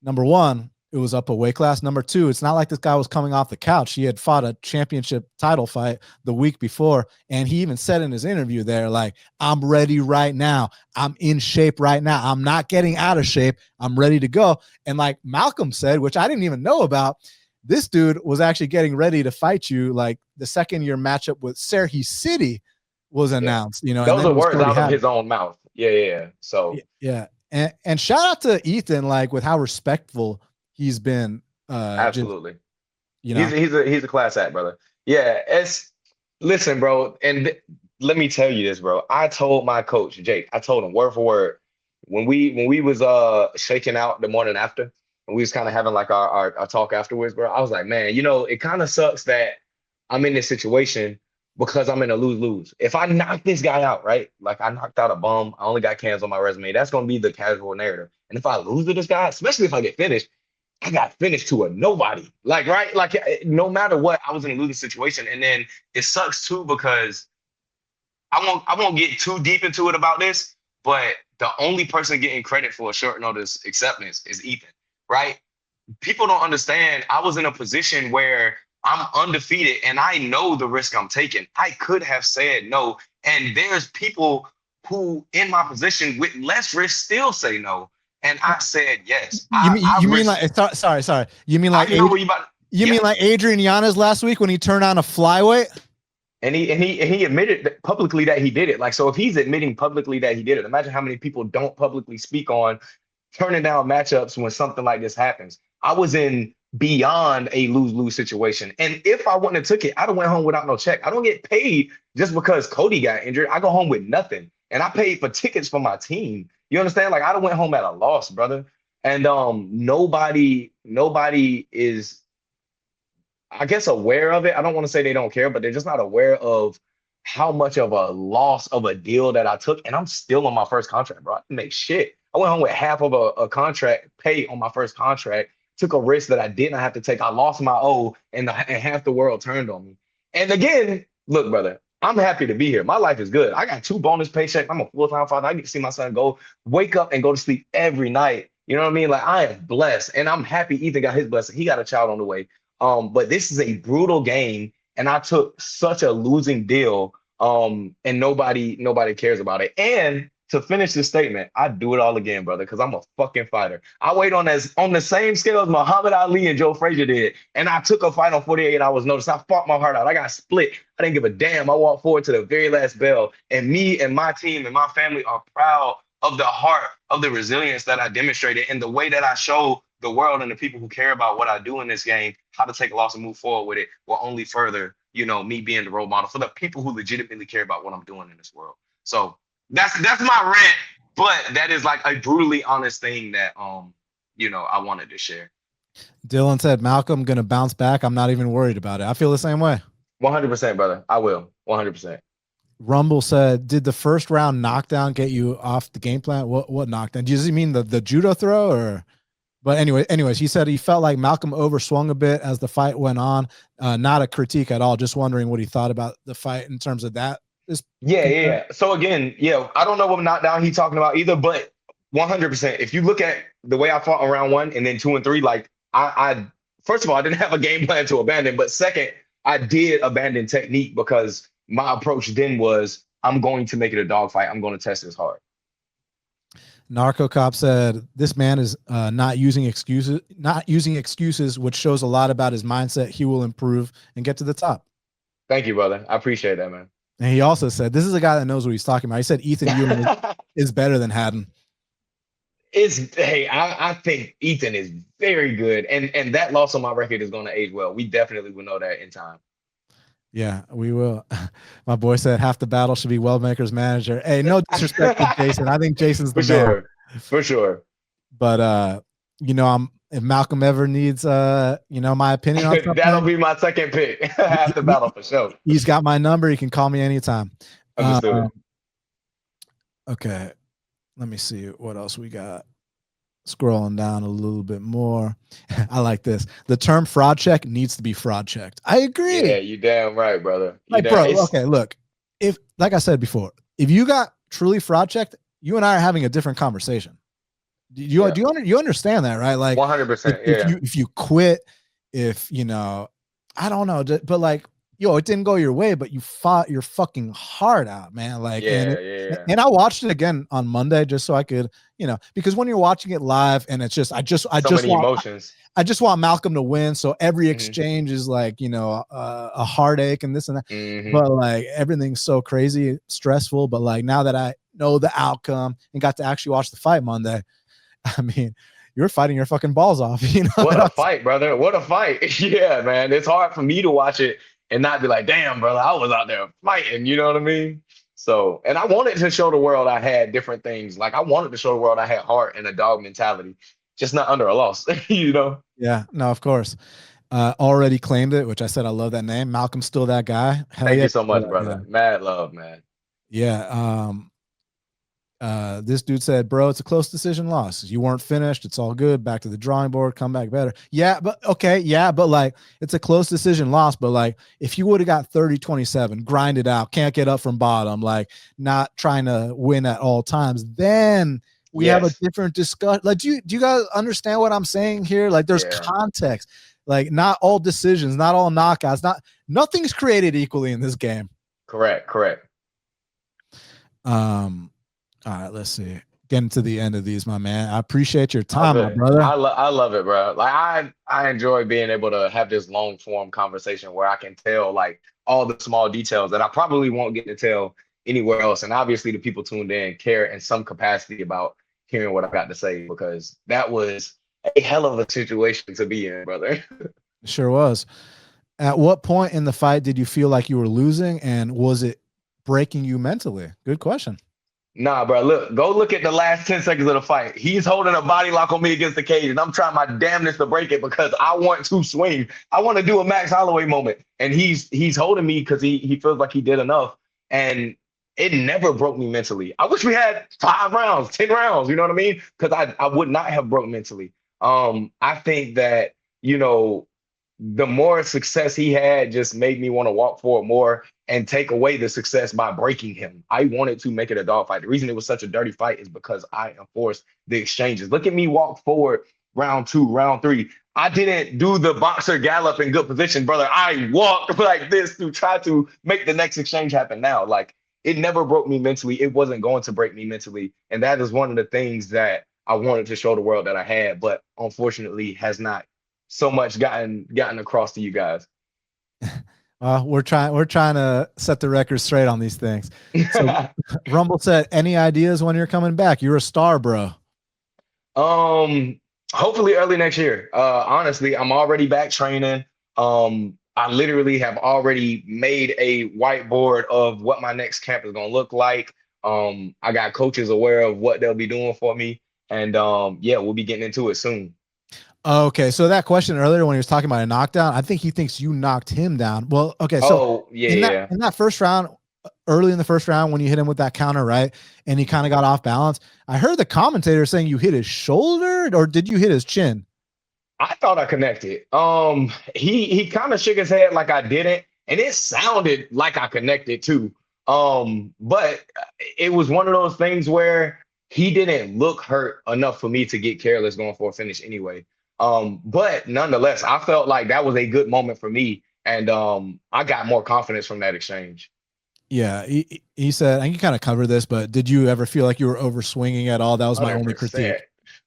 Number one, it was up a weight class. Number two, it's not like this guy was coming off the couch. He had fought a championship title fight the week before. And he even said in his interview there, like, I'm ready right now. I'm in shape right now. I'm not getting out of shape. I'm ready to go. And like Malcolm said, which I didn't even know about, this dude was actually getting ready to fight you. Like the second year matchup with Serhi City was announced, Those are words out of his own mouth. Yeah. So yeah. And shout out to Ethyn, like with how respectful he's been. Absolutely. You know, He's a class act, brother. Yeah, it's listen, bro, and let me tell you this, bro. I told my coach, Jake, I told him word for word when we was shaking out the morning after, and we was kind of having like our talk afterwards, bro. I was like, man, it kind of sucks that I'm in this situation because I'm in a lose-lose. If I knock this guy out, right? Like I knocked out a bum, I only got cans on my resume. That's gonna be the casual narrative. And if I lose to this guy, especially if I get finished, I got finished to a nobody. Like, right? Like, no matter what, I was in a losing situation. And then it sucks too because I won't get too deep into it about this, but the only person getting credit for a short notice acceptance is Ethyn, right? People don't understand. I was in a position where I'm undefeated and I know the risk I'm taking. I could have said no. And there's people who in my position with less risk still say no. And I said yes. you mean like sorry. You mean like I know what you about. You mean like Adrian Yanez last week when he turned on a flyweight? And he admitted publicly that he did it. Like, so if he's admitting publicly that he did it, imagine how many people don't publicly speak on turning down matchups when something like this happens. I was in beyond a lose-lose situation. And if I wouldn't have took it, I'd have went home without no check. I don't get paid just because Cody got injured. I go home with nothing. And I paid for tickets for my team. You understand? Like, I'd have went home at a loss, brother. And nobody is, I guess, aware of it. I don't want to say they don't care, but they're just not aware of how much of a loss of a deal that I took. And I'm still on my first contract, bro. I didn't make shit. I went home with half of a contract pay on my first contract, took a risk that I did not have to take. I lost my O and half the world turned on me. And again, look, brother, I'm happy to be here. My life is good. I got 2 bonus paychecks. I'm a full-time father. I get to see my son wake up and go to sleep every night. You know what I mean? Like, I am blessed and I'm happy Ethyn got his blessing. He got a child on the way. But this is a brutal game, and I took such a losing deal, and nobody cares about it. And to finish this statement, I do it all again, brother, because I'm a fucking fighter. I weighed on the same scale as Muhammad Ali and Joe Frazier did, and I took a fight on 48 hours notice. I fought my heart out. I got split. I didn't give a damn. I walked forward to the very last bell, and me and my team and my family are proud of the heart, of the resilience that I demonstrated, and the way that I show the world and the people who care about what I do in this game how to take a loss and move forward with it will only further, me being the role model for the people who legitimately care about what I'm doing in this world. So that's my rant, but that is like a brutally honest thing that I wanted to share. Dylan said, Malcolm gonna bounce back. I'm not even worried about it. I feel the same way. 100%, brother. I will. 100%. Rumble said, did the first round knockdown get you off the game plan? What knockdown? Does he mean the judo throw or? But anyways, he said he felt like Malcolm overswung a bit as the fight went on. Not a critique at all. Just wondering what he thought about the fight in terms of that. Yeah. So again, I don't know what knockdown he's talking about either, but 100%. If you look at the way I fought on round 1 and then 2 and 3, like I first of all, I didn't have a game plan to abandon, but second, I did abandon technique because my approach then was I'm going to make it a dogfight. I'm going to test this hard. Narco Cop said, this man is not using excuses, which shows a lot about his mindset. He will improve and get to the top. Thank you, brother. I appreciate that, man. And he also said, this is a guy that knows what he's talking about. He said Ethyn Ewing is better than Haddon. I think Ethyn is very good. And that loss on my record is going to age well. We definitely will know that in time. Yeah, we will. My boy said half the battle should be Wellmaker's manager. Hey, no disrespect to Jason. I think Jason's the man. For sure. But if Malcolm ever needs my opinion on something, that'll be my second pick. Half the battle for sure. He's got my number. He can call me anytime. Understood. Okay. Let me see what else we got. Scrolling down a little bit more. I like this. The term fraud check needs to be fraud checked. I agree. Yeah, you damn right, brother. Okay, look. If, like I said before, if you got truly fraud checked, you and I are having a different conversation. Do you understand that, right? Like 100%. If you quit, I don't know, but like, it didn't go your way, but you fought your fucking heart out, man. Like, and I watched it again on Monday just so I could, because when you're watching it live and it's just, I just want emotions. I just want Malcolm to win. So every exchange is like, a heartache and this and that, but like everything's so crazy, stressful. But like now that I know the outcome and got to actually watch the fight Monday, I mean, were fighting your fucking balls off. You know, What a fight, brother. What a fight. Yeah, man. It's hard for me to watch it and not be like, damn, brother, I was out there fighting. You know what I mean? So, and I wanted to show the world I had different things. Like I wanted to show the world I had heart and a dog mentality, just not under a loss, you know? Yeah, no, of course. Already claimed it, which I said I love that name. Malcolm's still that guy. Hell Thank yeah, you so still much, that guy. brother. Mad love, man. Yeah. This dude said, bro, it's a close decision loss. You weren't finished. It's all good. Back to the drawing board. Come back better. Yeah, but okay. Yeah, but like it's a close decision loss. But like if you would have got 30-27, grind it out, can't get up from bottom, like not trying to win at all times, then we have a Yes. different discussion. Like, do you guys understand what I'm saying here? Like there's Yeah. context. Like not all decisions, not all knockouts, nothing's created equally in this game. Correct. All right, let's see. Getting to the end of these, my man. I appreciate your Oh, time, my good. brother. I love it, bro. Like I enjoy being able to have this long form conversation where I can tell like all the small details that I probably won't get to tell anywhere else. And obviously the people tuned in care in some capacity about hearing what I got to say because that was a hell of a situation to be in, brother. Sure was. At what point in the fight did you feel like you were losing, and was it breaking you mentally? Good question. Nah, bro. Go look at the last 10 seconds of the fight. He's holding a body lock on me against the cage, and I'm trying my damnedest to break it because I want to swing. I want to do a Max Holloway moment. And he's holding me because he feels like he did enough. And it never broke me mentally. I wish we had 5 rounds, 10 rounds, you know what I mean? Because I would not have broke mentally. I think that, you know, the more success he had just made me want to walk forward more and take away the success by breaking him. I wanted to make it a dogfight. The reason it was such a dirty fight is because I enforced the exchanges. Look at me walk forward round 2, round 3. I didn't do the boxer gallop in good position, brother. I walked like this to try to make the next exchange happen now. Like it never broke me mentally. It wasn't going to break me mentally. And that is one of the things that I wanted to show the world that I had, but unfortunately has not so much gotten across to you guys. We're trying to set the record straight on these things. So Rumble said, any ideas when you're coming back? You're a star, bro. Hopefully early next year. Honestly, I'm already back training. I literally have already made a whiteboard of what my next camp is gonna look like. I got coaches aware of what they'll be doing for me. And yeah, we'll be getting into it soon. Okay, so that question earlier when he was talking about a knockdown, I think he thinks you knocked him down. Well, okay, so in that first round, early in the first round, when you hit him with that counter, right, and he kind of got off balance, I heard the commentator saying you hit his shoulder, or did you hit his chin? I thought I connected. He kind of shook his head like I didn't, and it sounded like I connected too. But it was one of those things where he didn't look hurt enough for me to get careless going for a finish anyway. But nonetheless, I felt like that was a good moment for me, and I got more confidence from that exchange. Yeah, he said, I can kind of cover this, but did you ever feel like you were over swinging at all? That was my only critique.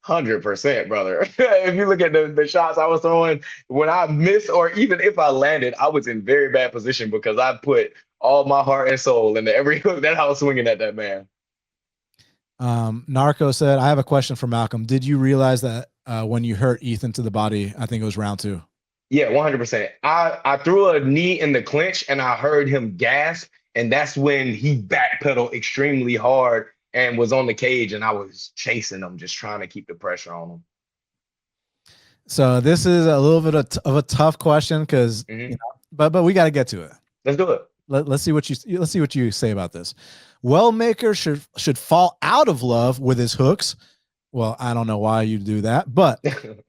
100%, brother. If you look at the shots I was throwing, when I missed or even if I landed, I was in very bad position because I put all my heart and soul into every hook that I was swinging at that man. Narco said, I have a question for Malcolm. Did you realize that when you hurt Ethyn to the body, I think it was round 2? Yeah, 100%. I threw a knee in the clinch and I heard him gasp. And that's when he backpedaled extremely hard and was on the cage. And I was chasing him, just trying to keep the pressure on him. So this is a little bit of a tough question because, you know, but we got to get to it. Let's do it. Let's see what you say about this. Wellmaker should fall out of love with his hooks. Well, I don't know why you do that, but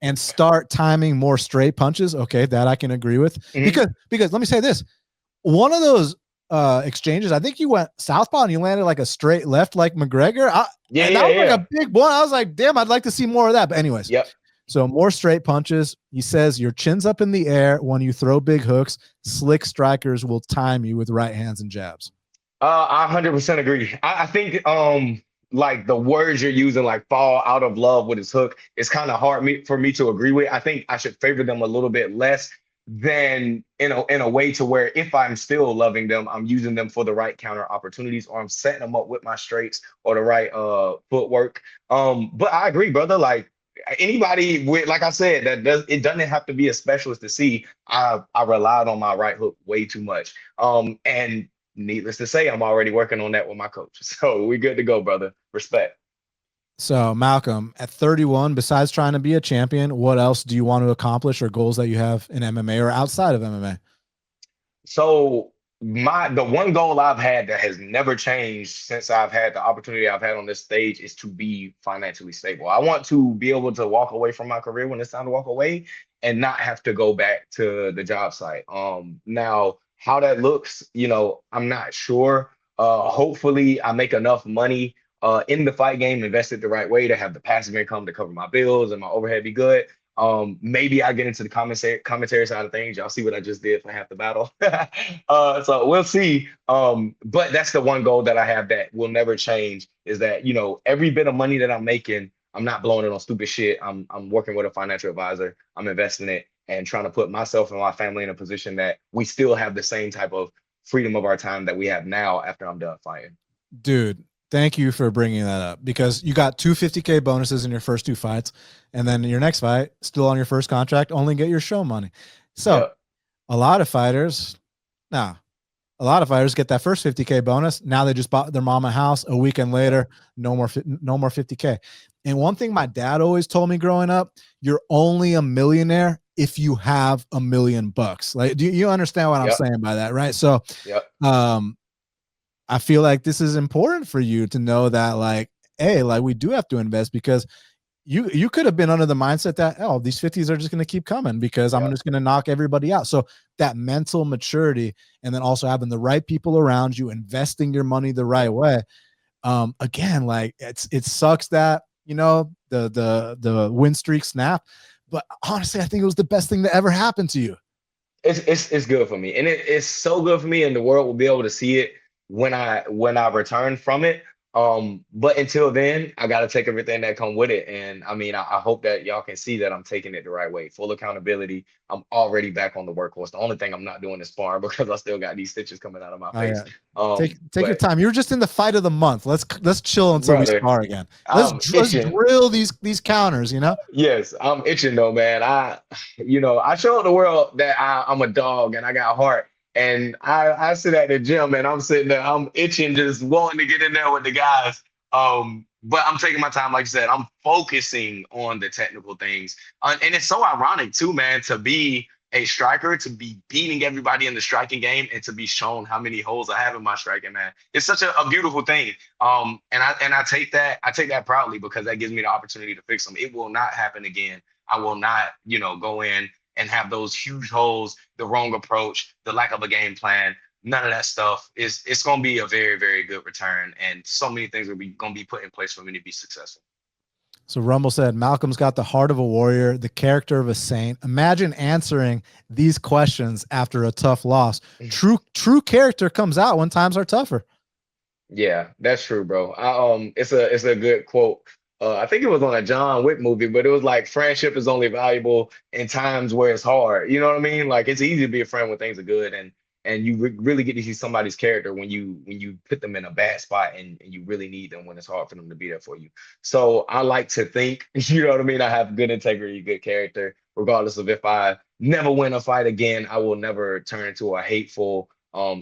and start timing more straight punches. Okay, that I can agree with. Because let me say this. One of those exchanges, I think you went southpaw and you landed like a straight left like McGregor. That was like a big one. I was like, damn, I'd like to see more of that. But anyways, so more straight punches. He says your chin's up in the air when you throw big hooks. Slick strikers will time you with right hands and jabs. I 100% agree. I think like the words you're using, like fall out of love with his hook, is kind of hard for me to agree with. I think I should favor them a little bit less than in a way to where if I'm still loving them, I'm using them for the right counter opportunities, or I'm setting them up with my straights or the right footwork. But I agree, brother. Like anybody with, like I said, it doesn't have to be a specialist to see. I relied on my right hook way too much. And needless to say, I'm already working on that with my coach. So we good to go, brother. Respect. So Malcolm, at 31, besides trying to be a champion, what else do you want to accomplish or goals that you have in MMA or outside of MMA? So the one goal I've had that has never changed since I've had the opportunity I've had on this stage is to be financially stable. I want to be able to walk away from my career when it's time to walk away and not have to go back to the job site. Now how that looks, I'm not sure. Hopefully I make enough money in the fight game, invest it the right way to have the passive income to cover my bills and my overhead be good. Maybe I get into the commentary side of things. Y'all see what I just did for half the battle. So we'll see. But that's the one goal that I have that will never change is that, every bit of money that I'm making, I'm not blowing it on stupid shit. I'm working with a financial advisor. I'm investing it and trying to put myself and my family in a position that we still have the same type of freedom of our time that we have now after I'm done fighting. Dude, thank you for bringing that up because you got 250K bonuses in your first 2 fights, and then your next fight, still on your first contract, only get your show money. So Yep. a lot of fighters get that first 50K bonus. Now they just bought their mom a house. A weekend later, no more 50K. And one thing my dad always told me growing up, you're only a millionaire if you have $1 million. Like, do you understand what I'm saying by that, right? So, I feel like this is important for you to know that, like, hey, like we do have to invest because you could have been under the mindset that, oh, these 50s are just going to keep coming because I'm just going to knock everybody out. So that mental maturity, and then also having the right people around you, investing your money the right way. Again, like it sucks that, the win streak snap, but honestly, I think it was the best thing that ever happened to you. It's good for me, and it's so good for me, and the world will be able to see it when I return from it. But until then, I got to take everything that come with it. And I mean, I hope that y'all can see that I'm taking it the right way. Full accountability. I'm already back on the workhorse. The only thing I'm not doing is sparring because I still got these stitches coming out of my face. Yeah. Take your time. You're just in the fight of the month. Let's chill until we spar again. Let's drill these counters, Yes, I'm itching though, man. I showed the world that I'm a dog and I got heart. And I sit at the gym and I'm sitting there, I'm itching, just wanting to get in there with the guys. But I'm taking my time, like you said, I'm focusing on the technical things. And it's so ironic too, man, to be a striker, to be beating everybody in the striking game and to be shown how many holes I have in my striking, man. It's such a beautiful thing. And I take that proudly because that gives me the opportunity to fix them. It will not happen again. I will not, go in and have those huge holes, the wrong approach, the lack of a game plan. None of that stuff it's going to be a very, very good return. And so many things are going to be put in place for me to be successful. So Rumble said, Malcolm's got the heart of a warrior, the character of a saint. Imagine answering these questions after a tough loss. True character comes out when times are tougher. Yeah, that's true, bro. It's a good quote. I think it was on a John Wick movie, but it was like friendship is only valuable in times where it's hard. You know what I mean? Like it's easy to be a friend when things are good, and you really get to see somebody's character when you put them in a bad spot and you really need them when it's hard for them to be there for you. So I like to think, you know what I mean? I have good integrity, good character, regardless of if I never win a fight again. I will never turn into a hateful,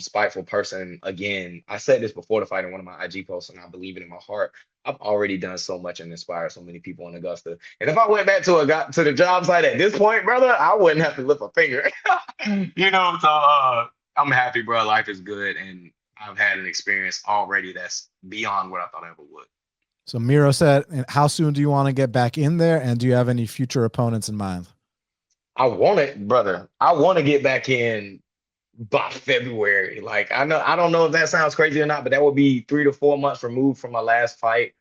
spiteful person again. I said this before the fight in one of my IG posts, and I believe it in my heart. I've already done so much and inspired so many people in Augusta. And if I went back to the job site at this point, brother, I wouldn't have to lift a finger. So I'm happy, bro. Life is good, and I've had an experience already that's beyond what I thought I ever would. So Miro said, how soon do you want to get back in there? And do you have any future opponents in mind? I want it, brother. I want to get back in by February. Like I don't know if that sounds crazy or not, but that would be 3 to 4 months removed from my last fight.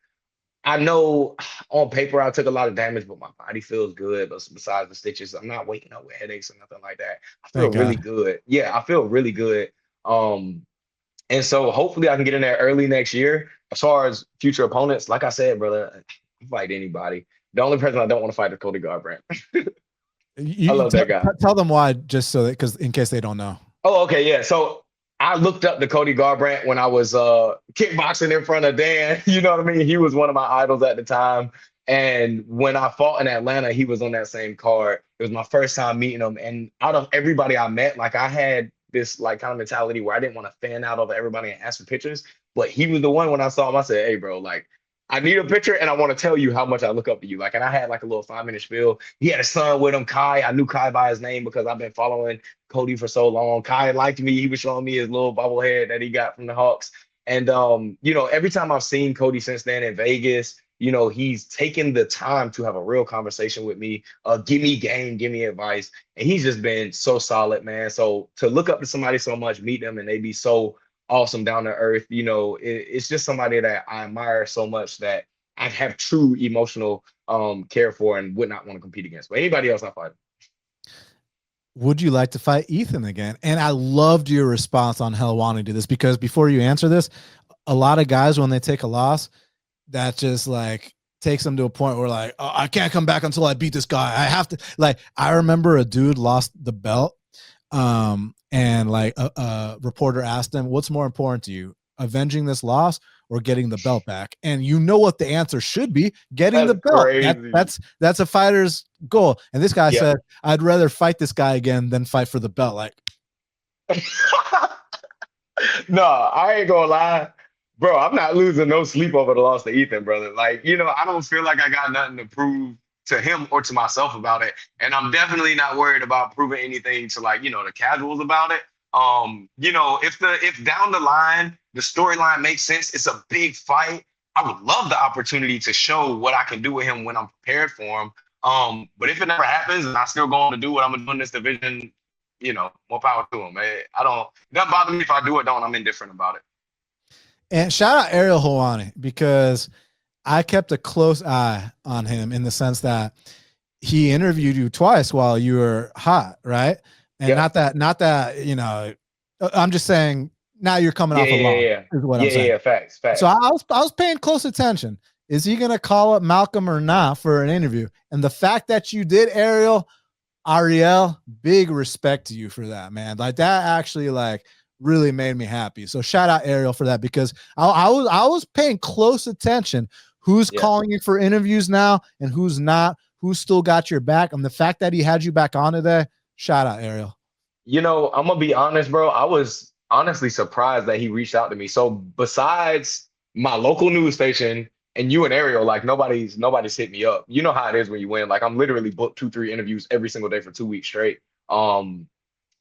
I know on paper I took a lot of damage, but my body feels good. But besides the stitches, I'm not waking up with headaches or nothing like that. I feel really good. Yeah, I feel really good. And so hopefully I can get in there early next year. As far as future opponents, like I said, brother, I fight anybody. The only person I don't want to fight is Cody Garbrandt. I love that guy. Tell them why, just so that, because in case they don't know. Oh, okay, yeah. So I looked up to Cody Garbrandt when I was kickboxing in front of Dan. You know what I mean? He was one of my idols at the time. And when I fought in Atlanta, he was on that same card. It was my first time meeting him. And out of everybody I met, like I had this like kind of mentality where I didn't want to fan out over everybody and ask for pictures. But he was the one when I saw him, I said, hey, bro, like I need a picture and I want to tell you how much I look up to you. Like, and I had like a little 5 minute spiel. He had a son with him, Kai. I knew Kai by his name because I've been following Cody for so long. Kai liked me. He was showing me his little bobblehead that he got from the Hawks. And you know, every time I've seen Cody since then in Vegas, you know, he's taken the time to have a real conversation with me, give me game, give me advice. And he's just been so solid, man. So to look up to somebody so much, meet them, and they be so awesome down to earth, you know, it's just somebody that I admire so much that I have true emotional care for and would not want to compete against. But anybody else I fight. Would you like to fight Ethyn again? And I loved your response on Helwani to this, because before you answer this, a lot of guys, when they take a loss, that just like takes them to a point where like, oh, I can't come back until I beat this guy. I have to, like, I remember a dude lost the belt. And like a reporter asked him, what's more important to you, avenging this loss or getting the belt back? And you know what the answer should be: getting the belt. That's a fighter's goal. And this guy said, I'd rather fight this guy again than fight for the belt. Like, no, I ain't gonna lie, bro. I'm not losing no sleep over the loss to Ethyn, brother. Like, you know, I don't feel like I got nothing to prove to him or to myself about it. And I'm definitely not worried about proving anything to, like, you know, the casuals about it. You know, if down the line the storyline makes sense, it's a big fight, I would love the opportunity to show what I can do with him when I'm prepared for him. But if it never happens and I still go on to do what I'm gonna do in this division, you know, more power to him. It doesn't bother me if I do or don't. I'm indifferent about it. And shout out Ariel Helwani, because I kept a close eye on him in the sense that he interviewed you twice while you were hot, right? And not that, you know, I'm just saying now you're coming off a loss, is what I'm saying. Yeah, facts. So I was paying close attention. Is he going to call up Malcolm or not for an interview? And the fact that you did, Ariel, big respect to you for that, man. Like, that actually like really made me happy. So shout out Ariel for that, because I was paying close attention. Who's calling you for interviews now and who's not? Who's still got your back? And the fact that he had you back on today, shout out Ariel. You know, I'm gonna be honest, bro. I was honestly surprised that he reached out to me. So besides my local news station and you and Ariel, like nobody's hit me up. You know how it is when you win. Like, I'm literally booked 2-3 interviews every single day for 2 weeks straight. And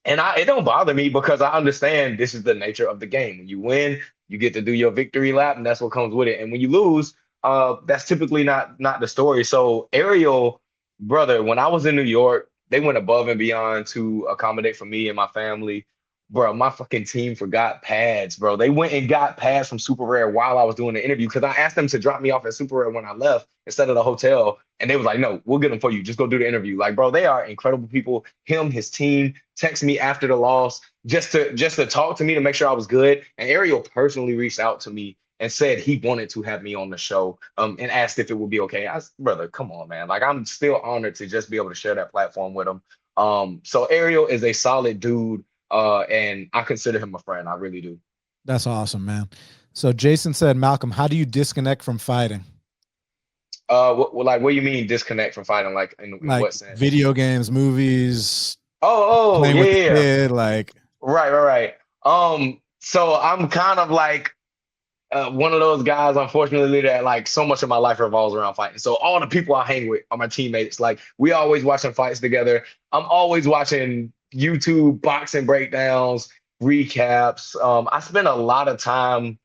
it don't bother me because I understand this is the nature of the game. When you win, you get to do your victory lap, and that's what comes with it. And when you lose, that's typically not the story. So Ariel, brother, when I was in New York, they went above and beyond to accommodate for me and my family. Bro, my fucking team forgot pads, bro. They went and got pads from Super Rare while I was doing the interview, because I asked them to drop me off at Super Rare when I left instead of the hotel. And they was like, no, we'll get them for you. Just go do the interview. Like, bro, they are incredible people. Him, his team, text me after the loss just to talk to me to make sure I was good. And Ariel personally reached out to me and said he wanted to have me on the show, and asked if it would be okay. I said, brother, come on, man. Like, I'm still honored to just be able to share that platform with him. So Ariel is a solid dude, and I consider him a friend. I really do. That's awesome, man. So Jason said, Malcolm, how do you disconnect from fighting? What do you mean disconnect from fighting? Like, in what sense? Video games, movies. Playing with the kid, like. Right. So I'm kind of like one of those guys, unfortunately, that like so much of my life revolves around fighting. So all the people I hang with are my teammates. Like, we always watching fights together. I'm always watching YouTube boxing breakdowns, recaps. I spend a lot of time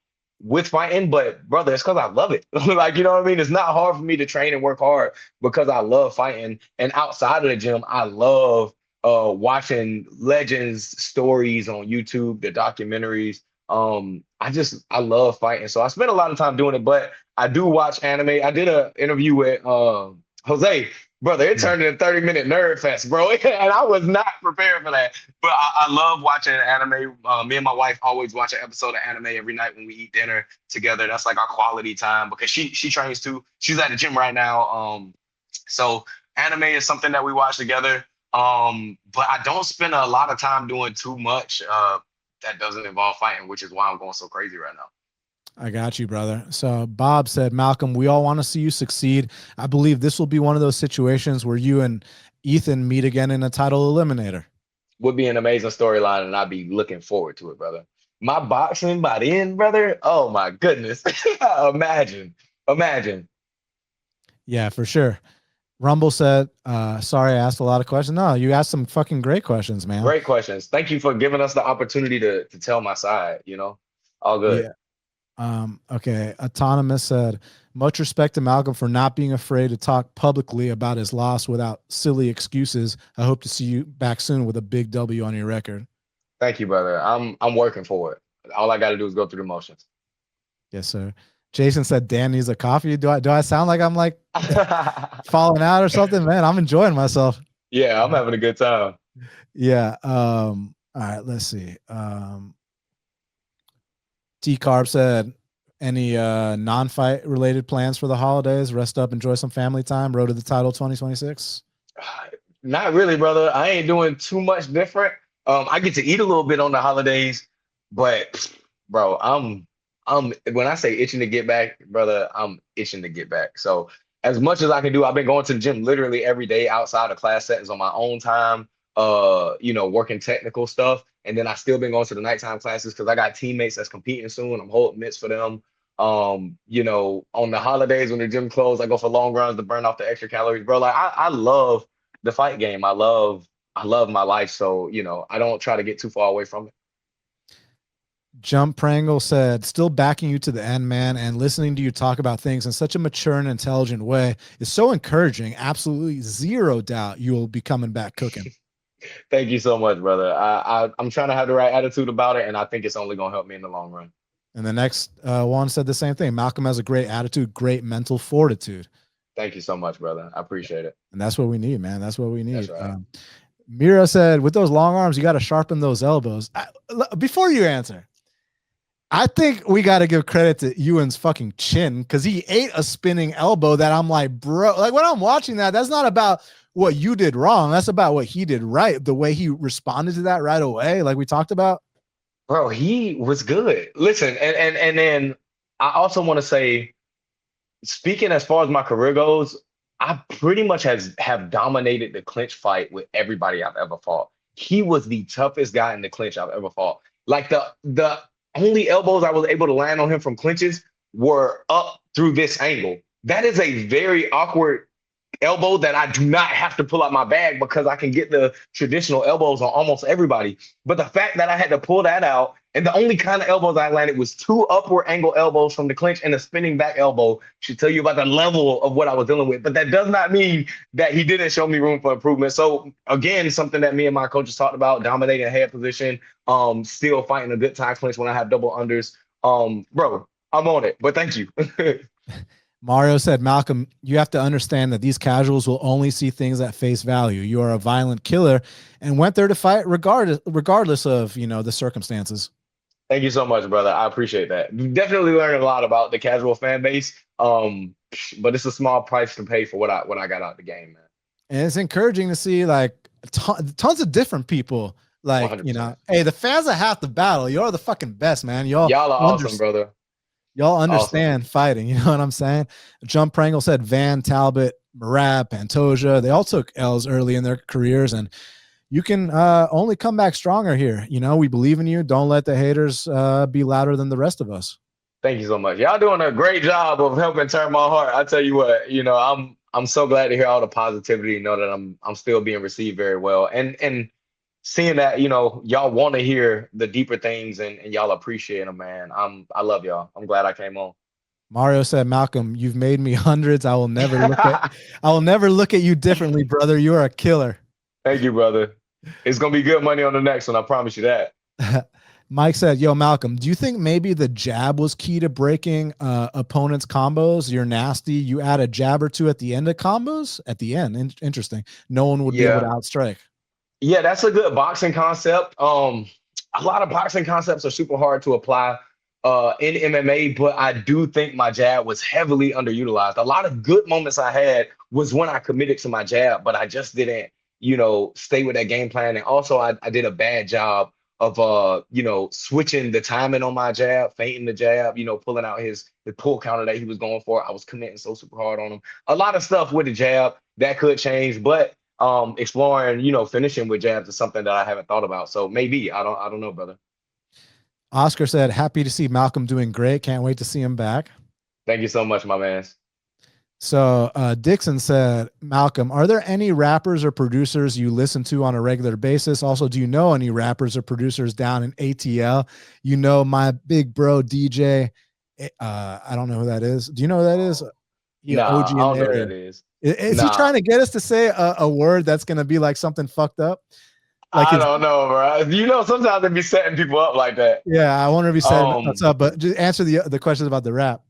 with fighting, but brother, it's because I love it. Like, you know what I mean? It's not hard for me to train and work hard because I love fighting. And outside of the gym, I love watching legends stories on YouTube, the documentaries. I love fighting. So I spend a lot of time doing it, but I do watch anime. I did an interview with Jose. Brother, it turned into 30-minute nerd fest, bro. And I was not prepared for that. But I love watching anime. Me and my wife always watch an episode of anime every night when we eat dinner together. That's like our quality time, because she trains too. She's at the gym right now. So anime is something that we watch together. But I don't spend a lot of time doing too much that doesn't involve fighting, which is why I'm going so crazy right now. I got you, brother. So Bob said, Malcolm, we all want to see you succeed. I believe this will be one of those situations where you and Ethyn meet again in a title eliminator. Would be an amazing storyline, and I'd be looking forward to it, brother. My boxing by the end, brother. Oh my goodness. Imagine. Imagine. Yeah, for sure. Rumble said, sorry, I asked a lot of questions. No, you asked some fucking great questions, man. Great questions. Thank you for giving us the opportunity to tell my side, you know. All good. Yeah. Okay. Autonomous said, much respect to Malcolm for not being afraid to talk publicly about his loss without silly excuses. I hope to see you back soon with a big W on your record. Thank you, brother. I'm working for it. All I gotta do is go through the motions. Yes, sir. Jason said Dan needs a coffee. Do I sound like I'm like falling out or something? Man, I'm enjoying myself. Yeah, I'm having a good time. Yeah. All right, let's see. T Carb said, any non-fight related plans for the holidays? Rest up, enjoy some family time, road to the title 2026. Not really, brother. I ain't doing too much different. I get to eat a little bit on the holidays, but bro, I'm when I say itching to get back, brother, I'm itching to get back. So as much as I can do, I've been going to the gym literally every day outside of class settings on my own time, working technical stuff. And then I still been going to the nighttime classes because I got teammates that's competing soon. I'm holding mitts for them. On the holidays when the gym closed, I go for long runs to burn off the extra calories, bro. Like I love the fight game. I love my life. So, I don't try to get too far away from it. Jump Prangle said, still backing you to the end, man, and listening to you talk about things in such a mature and intelligent way is so encouraging. Absolutely zero doubt you will be coming back cooking. Thank you so much, brother. I'm trying to have the right attitude about it, and I think it's only going to help me in the long run. And the next one said the same thing. Malcolm has a great attitude, great mental fortitude. Thank you so much, brother. I appreciate it. And that's what we need, man. That's what we need. That's right. Mira said, with those long arms, you got to sharpen those elbows. Before you answer, I think we got to give credit to Ewan's fucking chin because he ate a spinning elbow that I'm like, bro, like when I'm watching that, that's not about what you did wrong. That's about what he did right. The way he responded to that right away, like we talked about. Bro, he was good. Listen, and then I also want to say, speaking as far as my career goes, I pretty much have dominated the clinch fight with everybody I've ever fought. He was the toughest guy in the clinch I've ever fought. Like the only elbows I was able to land on him from clinches were up through this angle. That is a very awkward elbow that I do not have to pull out my bag because I can get the traditional elbows on almost everybody. But the fact that I had to pull that out and the only kind of elbows I landed was two upward angle elbows from the clinch and a spinning back elbow should tell you about the level of what I was dealing with. But that does not mean that he didn't show me room for improvement. So again, something that me and my coaches talked about, dominating head position, still fighting a good tie clinch when I have double unders. Bro, I'm on it, but thank you. Mario said, Malcolm, you have to understand that these casuals will only see things at face value. You are a violent killer and went there to fight regardless of, the circumstances. Thank you so much, brother. I appreciate that. Definitely learned a lot about the casual fan base. But it's a small price to pay for what I got out the game, man. And it's encouraging to see like tons of different people. Like, 100%. Hey, the fans are half the battle. You're the fucking best, man. Y'all are awesome, brother. Y'all understand fighting. You know what I'm saying? Jump Prangle said Van, Talbot, Marab, Pantoja, they all took L's early in their careers, and you can only come back stronger here. We believe in you. Don't let the haters be louder than the rest of us. Thank you so much. Y'all doing a great job of helping turn my heart. I tell you what, I'm so glad to hear all the positivity, know that I'm still being received very well. And seeing that, y'all want to hear the deeper things and y'all appreciate them, man. I love y'all. I'm glad I came on. Mario said, Malcolm, you've made me hundreds. I will never look at you differently, brother. You are a killer. Thank you, brother. It's going to be good money on the next one. I promise you that. Mike said, yo, Malcolm, do you think maybe the jab was key to breaking opponents' combos? You're nasty. You add a jab or two at the end of combos? At the end. Interesting. No one would be able to outstrike. Yeah, that's a good boxing concept. A lot of boxing concepts are super hard to apply in MMA, but I do think my jab was heavily underutilized. A lot of good moments I had was when I committed to my jab, but I just didn't, stay with that game plan. And also I did a bad job switching the timing on my jab, feinting the jab, pulling out the pull counter that he was going for. I was committing so super hard on him. A lot of stuff with the jab that could change, but exploring, finishing with jabs is something that I haven't thought about. So maybe I don't know, brother. Oscar said, happy to see Malcolm doing great. Can't wait to see him back. Thank you so much, my man. So Dixon said, Malcolm, are there any rappers or producers you listen to on a regular basis? Also, do you know any rappers or producers down in ATL? You know, my big bro DJ, I don't know who that is. Do you know who that is? Yeah, Nah, OG I in don't know who there. that is. Is he Nah, trying to get us to say a word that's going to be like something fucked up? Like I his, don't know, bro. Sometimes they be setting people up like that. yeah, I wonder if he said what's Um, up, but just answer the questions about the rap.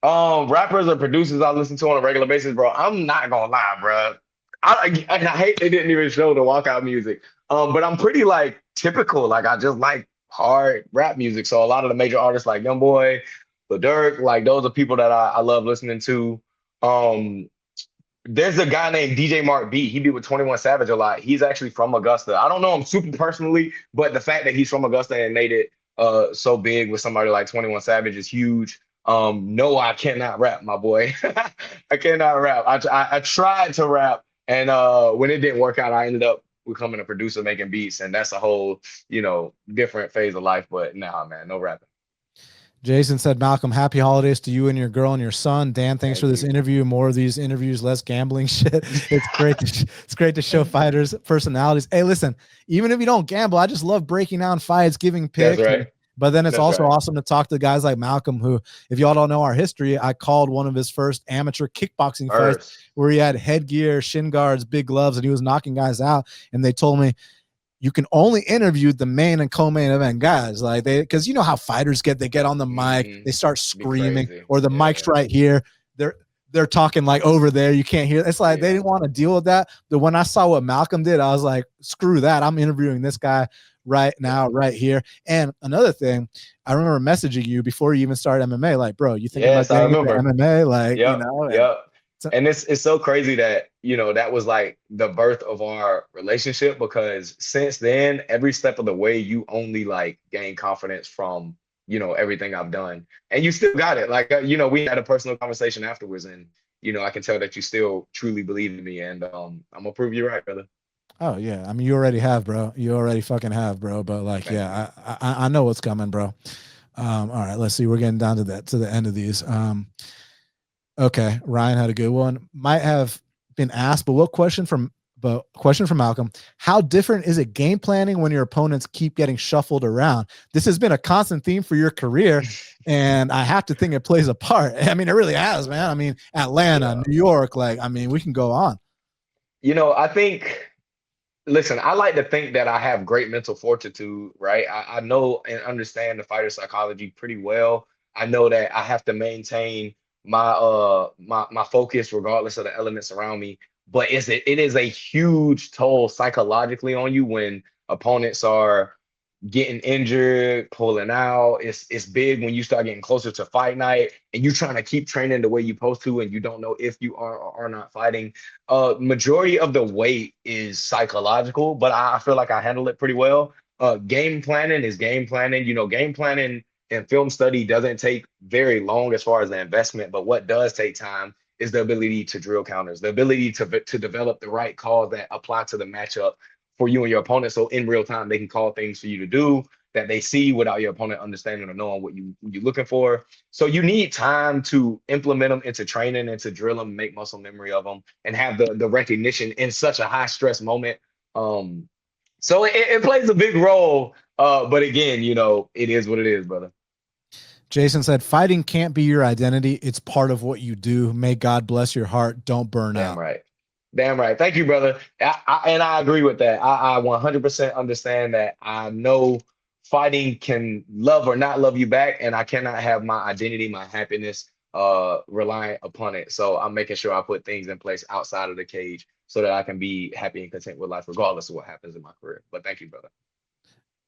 Rappers or producers I listen to on a regular basis, bro. I'm not gonna lie, bro. I hate they didn't even show the walkout music. But I'm pretty like typical. Like I just like hard rap music. So a lot of the major artists like YoungBoy, Lil Durk, like those are people that I love listening to. Um, there's a guy named DJ Mark B. He be with 21 Savage a lot. He's actually from Augusta. I don't know him super personally, but the fact that he's from Augusta and made it so big with somebody like 21 Savage is huge. No, I cannot rap, my boy. I cannot rap. I tried to rap, and when it didn't work out, I ended up becoming a producer making beats, and that's a whole, different phase of life. But nah, man, no rapping. Jason said, Malcolm, happy holidays to you and your girl and your son. Dan, thanks for Thank this you. interview. More of these interviews, less gambling shit. It's great it's great to show fighters personalities. Hey, listen, even if you don't gamble, I just love breaking down fights, giving That's picks. right. But then it's That's also right. awesome to talk to guys like Malcolm, who, if y'all don't know our history, I called one of his first amateur kickboxing fights where he had headgear, shin guards, big gloves, and he was knocking guys out. And they told me, you can only interview the main and co-main event guys, like because you know how fighters they get on the mic, they start Be screaming, crazy. or the mic's right here, they're talking like over there, you can't hear. It's like they didn't want to deal with that. But when I saw what Malcolm did, I was like, screw that, I'm interviewing this guy right now, right here. And another thing, I remember messaging you before you even started MMA, like, bro, you thinking about Yes, I getting into remember. MMA, like, Yep, and yep. And it's so crazy that, that was like the birth of our relationship, because since then, every step of the way, you only like gain confidence from, everything I've done. And you still got it. Like, we had a personal conversation afterwards, and, I can tell that you still truly believe in me, and I'm gonna prove you right, brother. oh yeah, I mean, you already have, bro. You already fucking have, bro. But like, Thank you. yeah, I know what's coming, bro. All right, let's see. We're getting down to the end of these. Okay, Ryan had a good one. Might have been asked, but question from Malcolm: how different is it game planning when your opponents keep getting shuffled around? This has been a constant theme for your career, and I have to think it plays a part. I mean, it really has, man. I mean, Atlanta, Yeah. New York, like, I mean, we can go on. I think, listen, I like to think that I have great mental fortitude, right? I know and understand the fighter psychology pretty well. I know that I have to maintain my focus regardless of the elements around me. But it is a huge toll psychologically on you when opponents are getting injured, pulling out. It's big when you start getting closer to fight night and you're trying to keep training the way you're supposed to, and you don't know if you are or are not fighting. Majority of the weight is psychological, but I feel like I handle it pretty well. Game planning is game planning. Game planning and film study doesn't take very long as far as the investment, but what does take time is the ability to drill counters, the ability to develop the right calls that apply to the matchup for you and your opponent. So in real time, they can call things for you to do that they see without your opponent understanding or knowing what you're looking for. So you need time to implement them into training and to drill them, make muscle memory of them, and have the recognition in such a high stress moment. So it plays a big role. But again, it is what it is, brother. Jason said, fighting can't be your identity. It's part of what you do. May God bless your heart. Don't burn Damn out. right. Damn right. Thank you, brother. And I agree with that. I 100% understand that. I know fighting can love or not love you back, and I cannot have my identity, my happiness, reliant upon it. So I'm making sure I put things in place outside of the cage so that I can be happy and content with life, regardless of what happens in my career. But thank you, brother.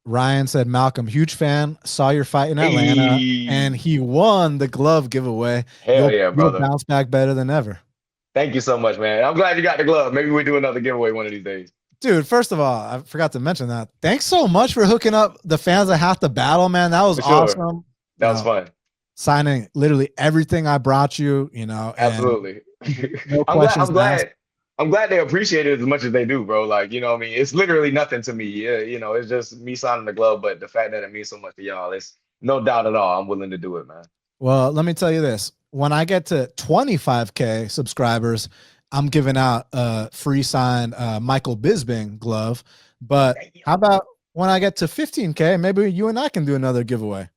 Ryan said, Malcolm, huge fan, saw your fight in Atlanta, and Hey, he won the glove giveaway. hell yeah, You'll brother. bounce back better than ever. Thank you so much, man. I'm glad you got the glove. Maybe we do another giveaway one of these days. Dude, first of all, I forgot to mention that. Thanks so much for hooking up the fans that have to battle, man. That was For sure. awesome. That was fun. Signing literally everything I brought you, and Absolutely. no I'm glad. questions I'm asked. glad. I'm glad they appreciate it as much as they do, bro. Like, you know what I mean? It's literally nothing to me. Yeah, it's just me signing the glove, but the fact that it means so much to y'all, it's no doubt at all. I'm willing to do it, man. Well, let me tell you this. When I get to 25K subscribers, I'm giving out a free signed Michael Bisping glove. But how about when I get to 15K, maybe you and I can do another giveaway.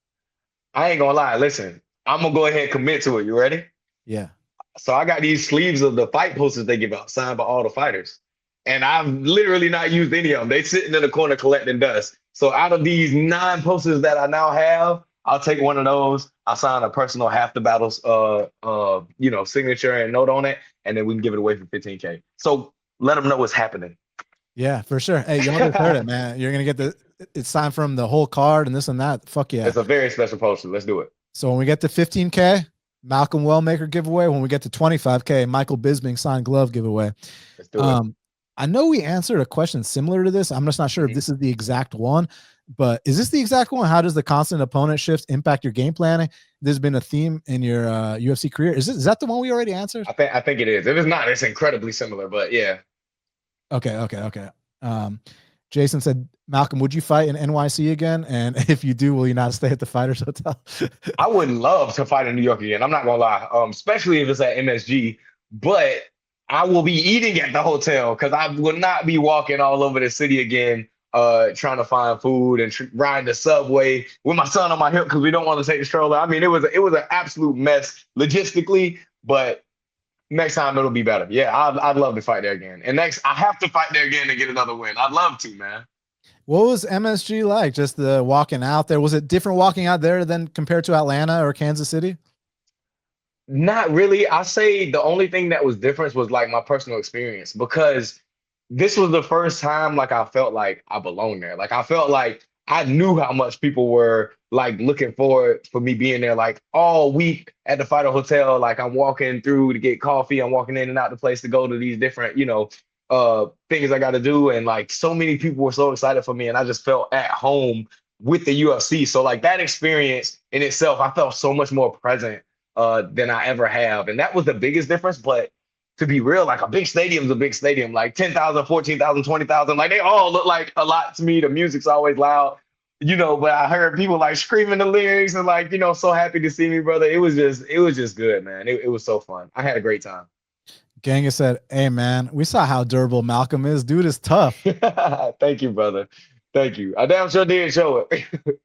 I ain't gonna lie. Listen, I'm gonna go ahead and commit to it. You ready? Yeah. So I got these sleeves of the fight posters they give out, signed by all the fighters. And I've literally not used any of them. They sitting in the corner collecting dust. So out of these 9 posters that I now have, I'll take one of those. I'll sign a personal half the battles signature and note on it, and then we can give it away for 15K. So let them know what's happening. Yeah, for sure. Hey, y'all just heard it, man. You're gonna get it's signed from the whole card and this and that. Fuck yeah. It's a very special poster. Let's do it. So when we get to 15K, Malcolm Wellmaker giveaway. When we get to 25K, Michael Bisping signed glove giveaway. Let's do it. I know we answered a question similar to this. I'm just not sure if this is the exact one, but is this the exact one? How does the constant opponent shift impact your game planning? There's been a theme in your UFC career. Is that the one we already answered? I think it is. If it's not, it's incredibly similar, but yeah. Okay. Jason said, Malcolm, would you fight in NYC again? And if you do, will you not stay at the Fighters Hotel? I would love to fight in New York again. I'm not gonna lie, especially if it's at MSG. But I will be eating at the hotel because I will not be walking all over the city again, trying to find food and riding the subway with my son on my hip because we don't want to take the stroller. I mean, it was an absolute mess logistically, but next time it'll be better. Yeah, I'd love to fight there again. And next, I have to fight there again to get another win. I'd love to, man. What was MSG like? Just the walking out there? Was it different walking out there than compared to Atlanta or Kansas City? Not really. I say the only thing that was different was like my personal experience because this was the first time like I felt like I belonged there. Like I felt like I knew how much people were like looking forward for me being there like all week at the Fighter Hotel. Like I'm walking through to get coffee. I'm walking in and out the place to go to these different, things I got to do. And like so many people were so excited for me and I just felt at home with the UFC. So like that experience in itself, I felt so much more present than I ever have. And that was the biggest difference. But to be real, like a big stadium's a big stadium, like 10,000, 14,000, 20,000, like they all look like a lot to me. The music's always loud, but I heard people like screaming the lyrics and like, so happy to see me, brother. It was just good, man. It was so fun. I had a great time. Ganga said, hey, man, we saw how durable Malcolm is. Dude is tough. Thank you, brother. Thank you. I damn sure did show it.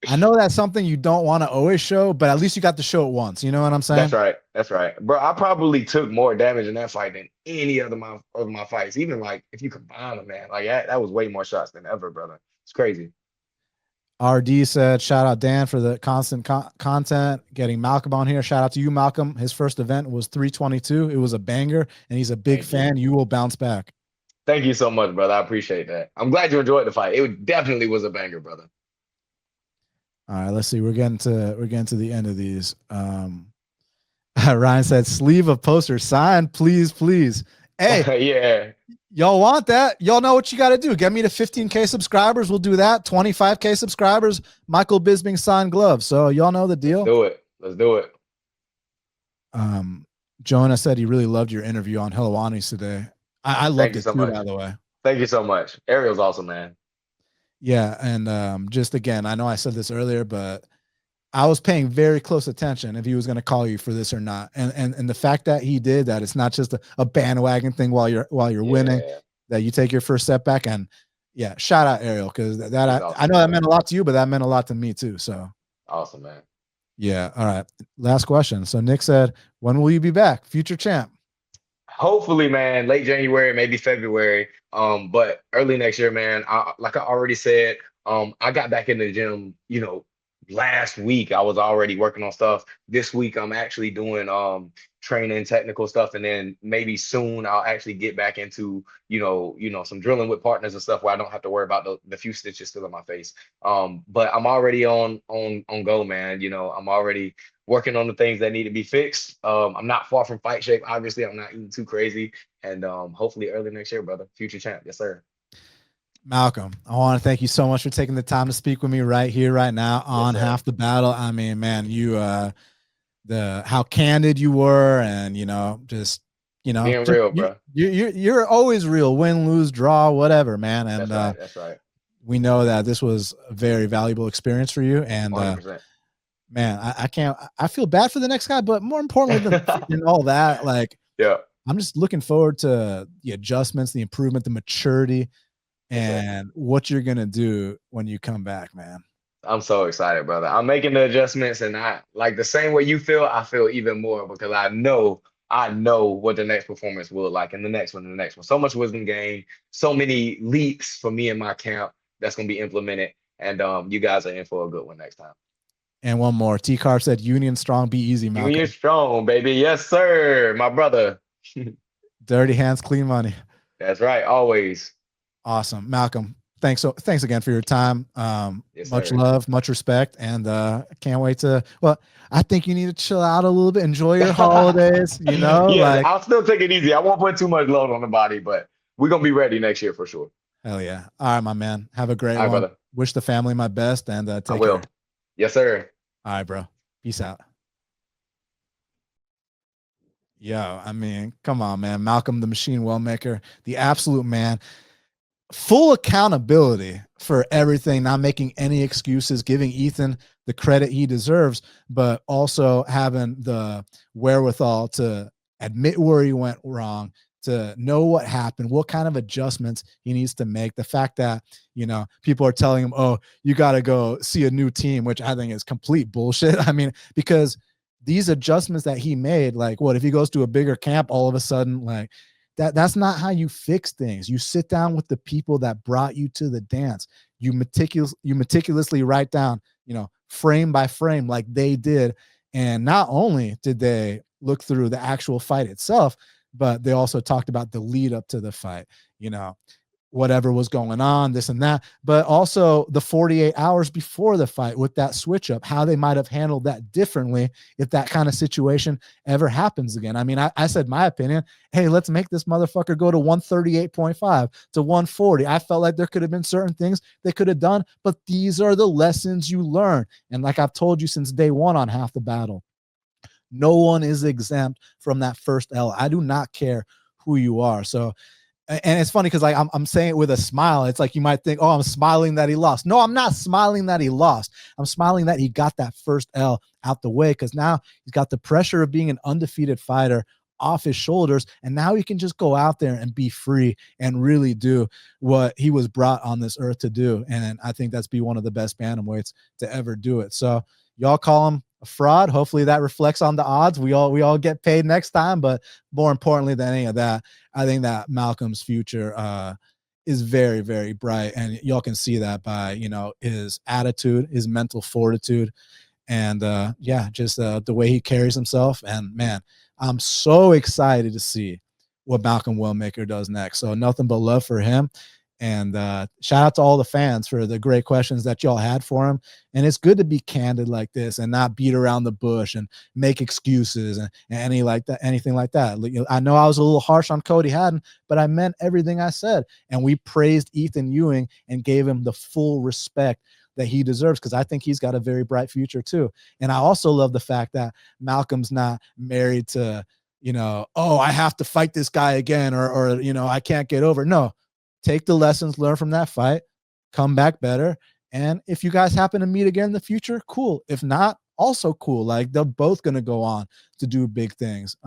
I know that's something you don't want to always show, but at least you got to show it once. You know what I'm saying? That's right. Bro, I probably took more damage in that fight than any other of my fights. Even like if you combine them, man, like that was way more shots than ever, brother. It's crazy. RD said, shout out Dan for the constant content, getting Malcolm on here. Shout out to you, Malcolm. His first event was 322. It was a banger, and he's a big fan. You will bounce back. Thank you so much, brother. I appreciate that. I'm glad you enjoyed the fight. It definitely was a banger, brother. All right, let's see. We're getting to the end of these. Ryan said, sleeve of posters signed, please. Hey, yeah. Y'all want that? Y'all know what you got to do. Get me to 15K subscribers. We'll do that. 25K subscribers. Michael Bisping signed gloves. So y'all know the deal. Let's do it. Jonah said he really loved your interview on Helwani's today. I loved it too, by the way. Thank you so much. Ariel's awesome, man. Yeah, and just again, I know I said this earlier, but I was paying very close attention if he was going to call you for this or not. And the fact that he did that, it's not just a bandwagon thing while you're winning, that you take your first setback. And yeah, shout out Ariel, because I know that meant a lot to you, but that meant a lot to me too. So awesome, man. Yeah. All right. Last question. So Nick said, when will you be back? Future champ. Hopefully, man, late January, maybe February. But early next year, man. Like I already said, I got back in the gym, last week. I was already working on stuff. This week I'm actually doing training, technical stuff, and then maybe soon I'll actually get back into some drilling with partners and stuff where I don't have to worry about the few stitches still in my face. But I'm already on go, man. I'm already working on the things that need to be fixed. I'm not far from fight shape. Obviously, I'm not eating too crazy, and hopefully early next year, brother. Future champ, yes sir. Malcolm, I want to thank you so much for taking the time to speak with me right here, right now Yes, on sir. Half the Battle. I mean, man, you the how candid you were, and just Being just real, bro. you're always real, win, lose, draw, whatever, man. And That's right. That's right. we know that this was a very valuable experience for you. And 100%. man, I can't. I feel bad for the next guy, but more importantly than all that, like Yeah. I'm just looking forward to the adjustments, the improvement, the maturity, Yes, sir. and what you're gonna do when you come back, man. I'm so excited, brother. I'm making the adjustments, and I like the same way you feel. I feel even more because I know what the next performance will look like, and the next one, and the next one. So much wisdom gained, so many leaks for me and my camp that's gonna be implemented, and you guys are in for a good one next time. And one more. T Carp said, "Union strong, be easy, Union Malcolm. strong, baby. Yes, sir, my brother. Dirty hands, clean money." That's right, always. Awesome, Malcolm. Thanks again for your time. Yes, Much sir. love, much respect, and can't wait to. Well, I think you need to chill out a little bit, enjoy your holidays. Yeah, Like I'll still take it easy. I won't put too much load on the body, but we're gonna be ready next year for sure. hell yeah. All right, my man. Have a great All right, one. brother. Wish the family my best, and I take care. will. Yes, sir. All right, bro. Peace out. Yo, I mean, come on, man. Malcolm the Machine Wellmaker, the absolute man. Full accountability for everything, not making any excuses, giving Ethyn the credit he deserves, but also having the wherewithal to admit where he went wrong, to know what happened, what kind of adjustments he needs to make. The fact that, people are telling him, oh, you got to go see a new team, which I think is complete bullshit. I mean, because these adjustments that he made, like what if he goes to a bigger camp all of a sudden, like that's not how you fix things. You sit down with the people that brought you to the dance. You meticulously write down, frame by frame, like they did. And not only did they look through the actual fight itself, but they also talked about the lead up to the fight, you know, whatever was going on, this and that, but also the 48 hours before the fight with that switch up, how they might have handled that differently if that kind of situation ever happens again. I mean, I said my opinion. Hey, let's make this motherfucker go to 138.5 to 140. I felt like there could have been certain things they could have done, but these are the lessons you learn. And like I've told you since day one on Half the Battle, no one is exempt from that first L. I do not care who you are. So, and it's funny because like I'm saying it with a smile. It's like you might think, oh, I'm smiling that he lost. No, I'm not smiling that he lost. I'm smiling that he got that first L out the way, because now he's got the pressure of being an undefeated fighter off his shoulders, and now he can just go out there and be free and really do what he was brought on this earth to do. And I think that's be one of the best bantamweights to ever do it. So y'all call him a fraud. Hopefully that reflects on the odds. We all get paid next time, but more importantly than any of that, I think that Malcolm's future is very, very bright, and y'all can see that by his attitude, his mental fortitude, and just the way he carries himself. And man, I'm so excited to see what Malcolm Wellmaker does next. So nothing but love for him. And shout out to all the fans for the great questions that y'all had for him. And it's good to be candid like this and not beat around the bush and make excuses and anything like that. I know I was a little harsh on Cody Haddon, but I meant everything I said. And we praised Ethyn Ewing and gave him the full respect that he deserves, because I think he's got a very bright future too. And I also love the fact that Malcolm's not married to, oh, I have to fight this guy again, or I can't get over. No, take the lessons learned from that fight, come back better. And if you guys happen to meet again in the future, cool. If not, also cool. Like they're both going to go on to do big things.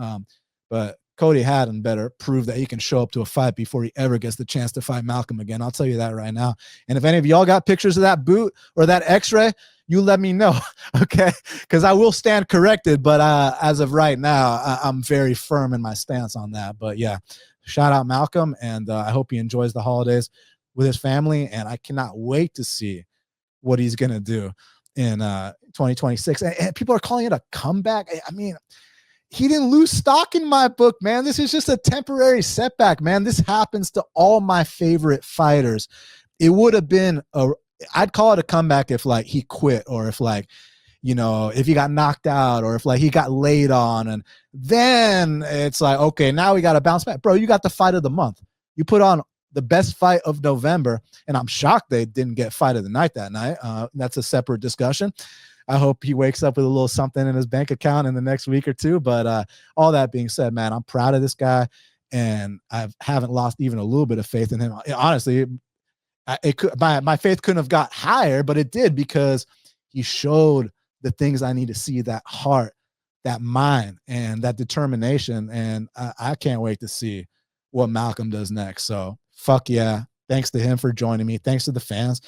But Cody Haddon better prove that he can show up to a fight before he ever gets the chance to fight Malcolm again. I'll tell you that right now. And if any of y'all got pictures of that boot or that x-ray, you let me know, okay? Because I will stand corrected, but as of right now, I'm very firm in my stance on that. But yeah, shout out Malcolm, and I hope he enjoys the holidays with his family, and I cannot wait to see what he's going to do in 2026. And people are calling it a comeback. I mean, he didn't lose stock in my book, man. This is just a temporary setback, man. This happens to all my favorite fighters. It would have been I'd call it a comeback if like he quit, or if like, if he got knocked out, or if like he got laid on, and then it's like, okay, now we got to bounce back. Bro, you got the fight of the month. You put on the best fight of November, and I'm shocked they didn't get fight of the night that night. That's a separate discussion. I hope he wakes up with a little something in his bank account in the next week or two. But all that being said, man, I'm proud of this guy, and I haven't lost even a little bit of faith in him. Honestly, my faith couldn't have got higher, but it did, because he showed the things I need to see, that heart, that mind, and that determination. And I can't wait to see what Malcolm does next. So fuck yeah. Thanks to him for joining me. Thanks to the fans.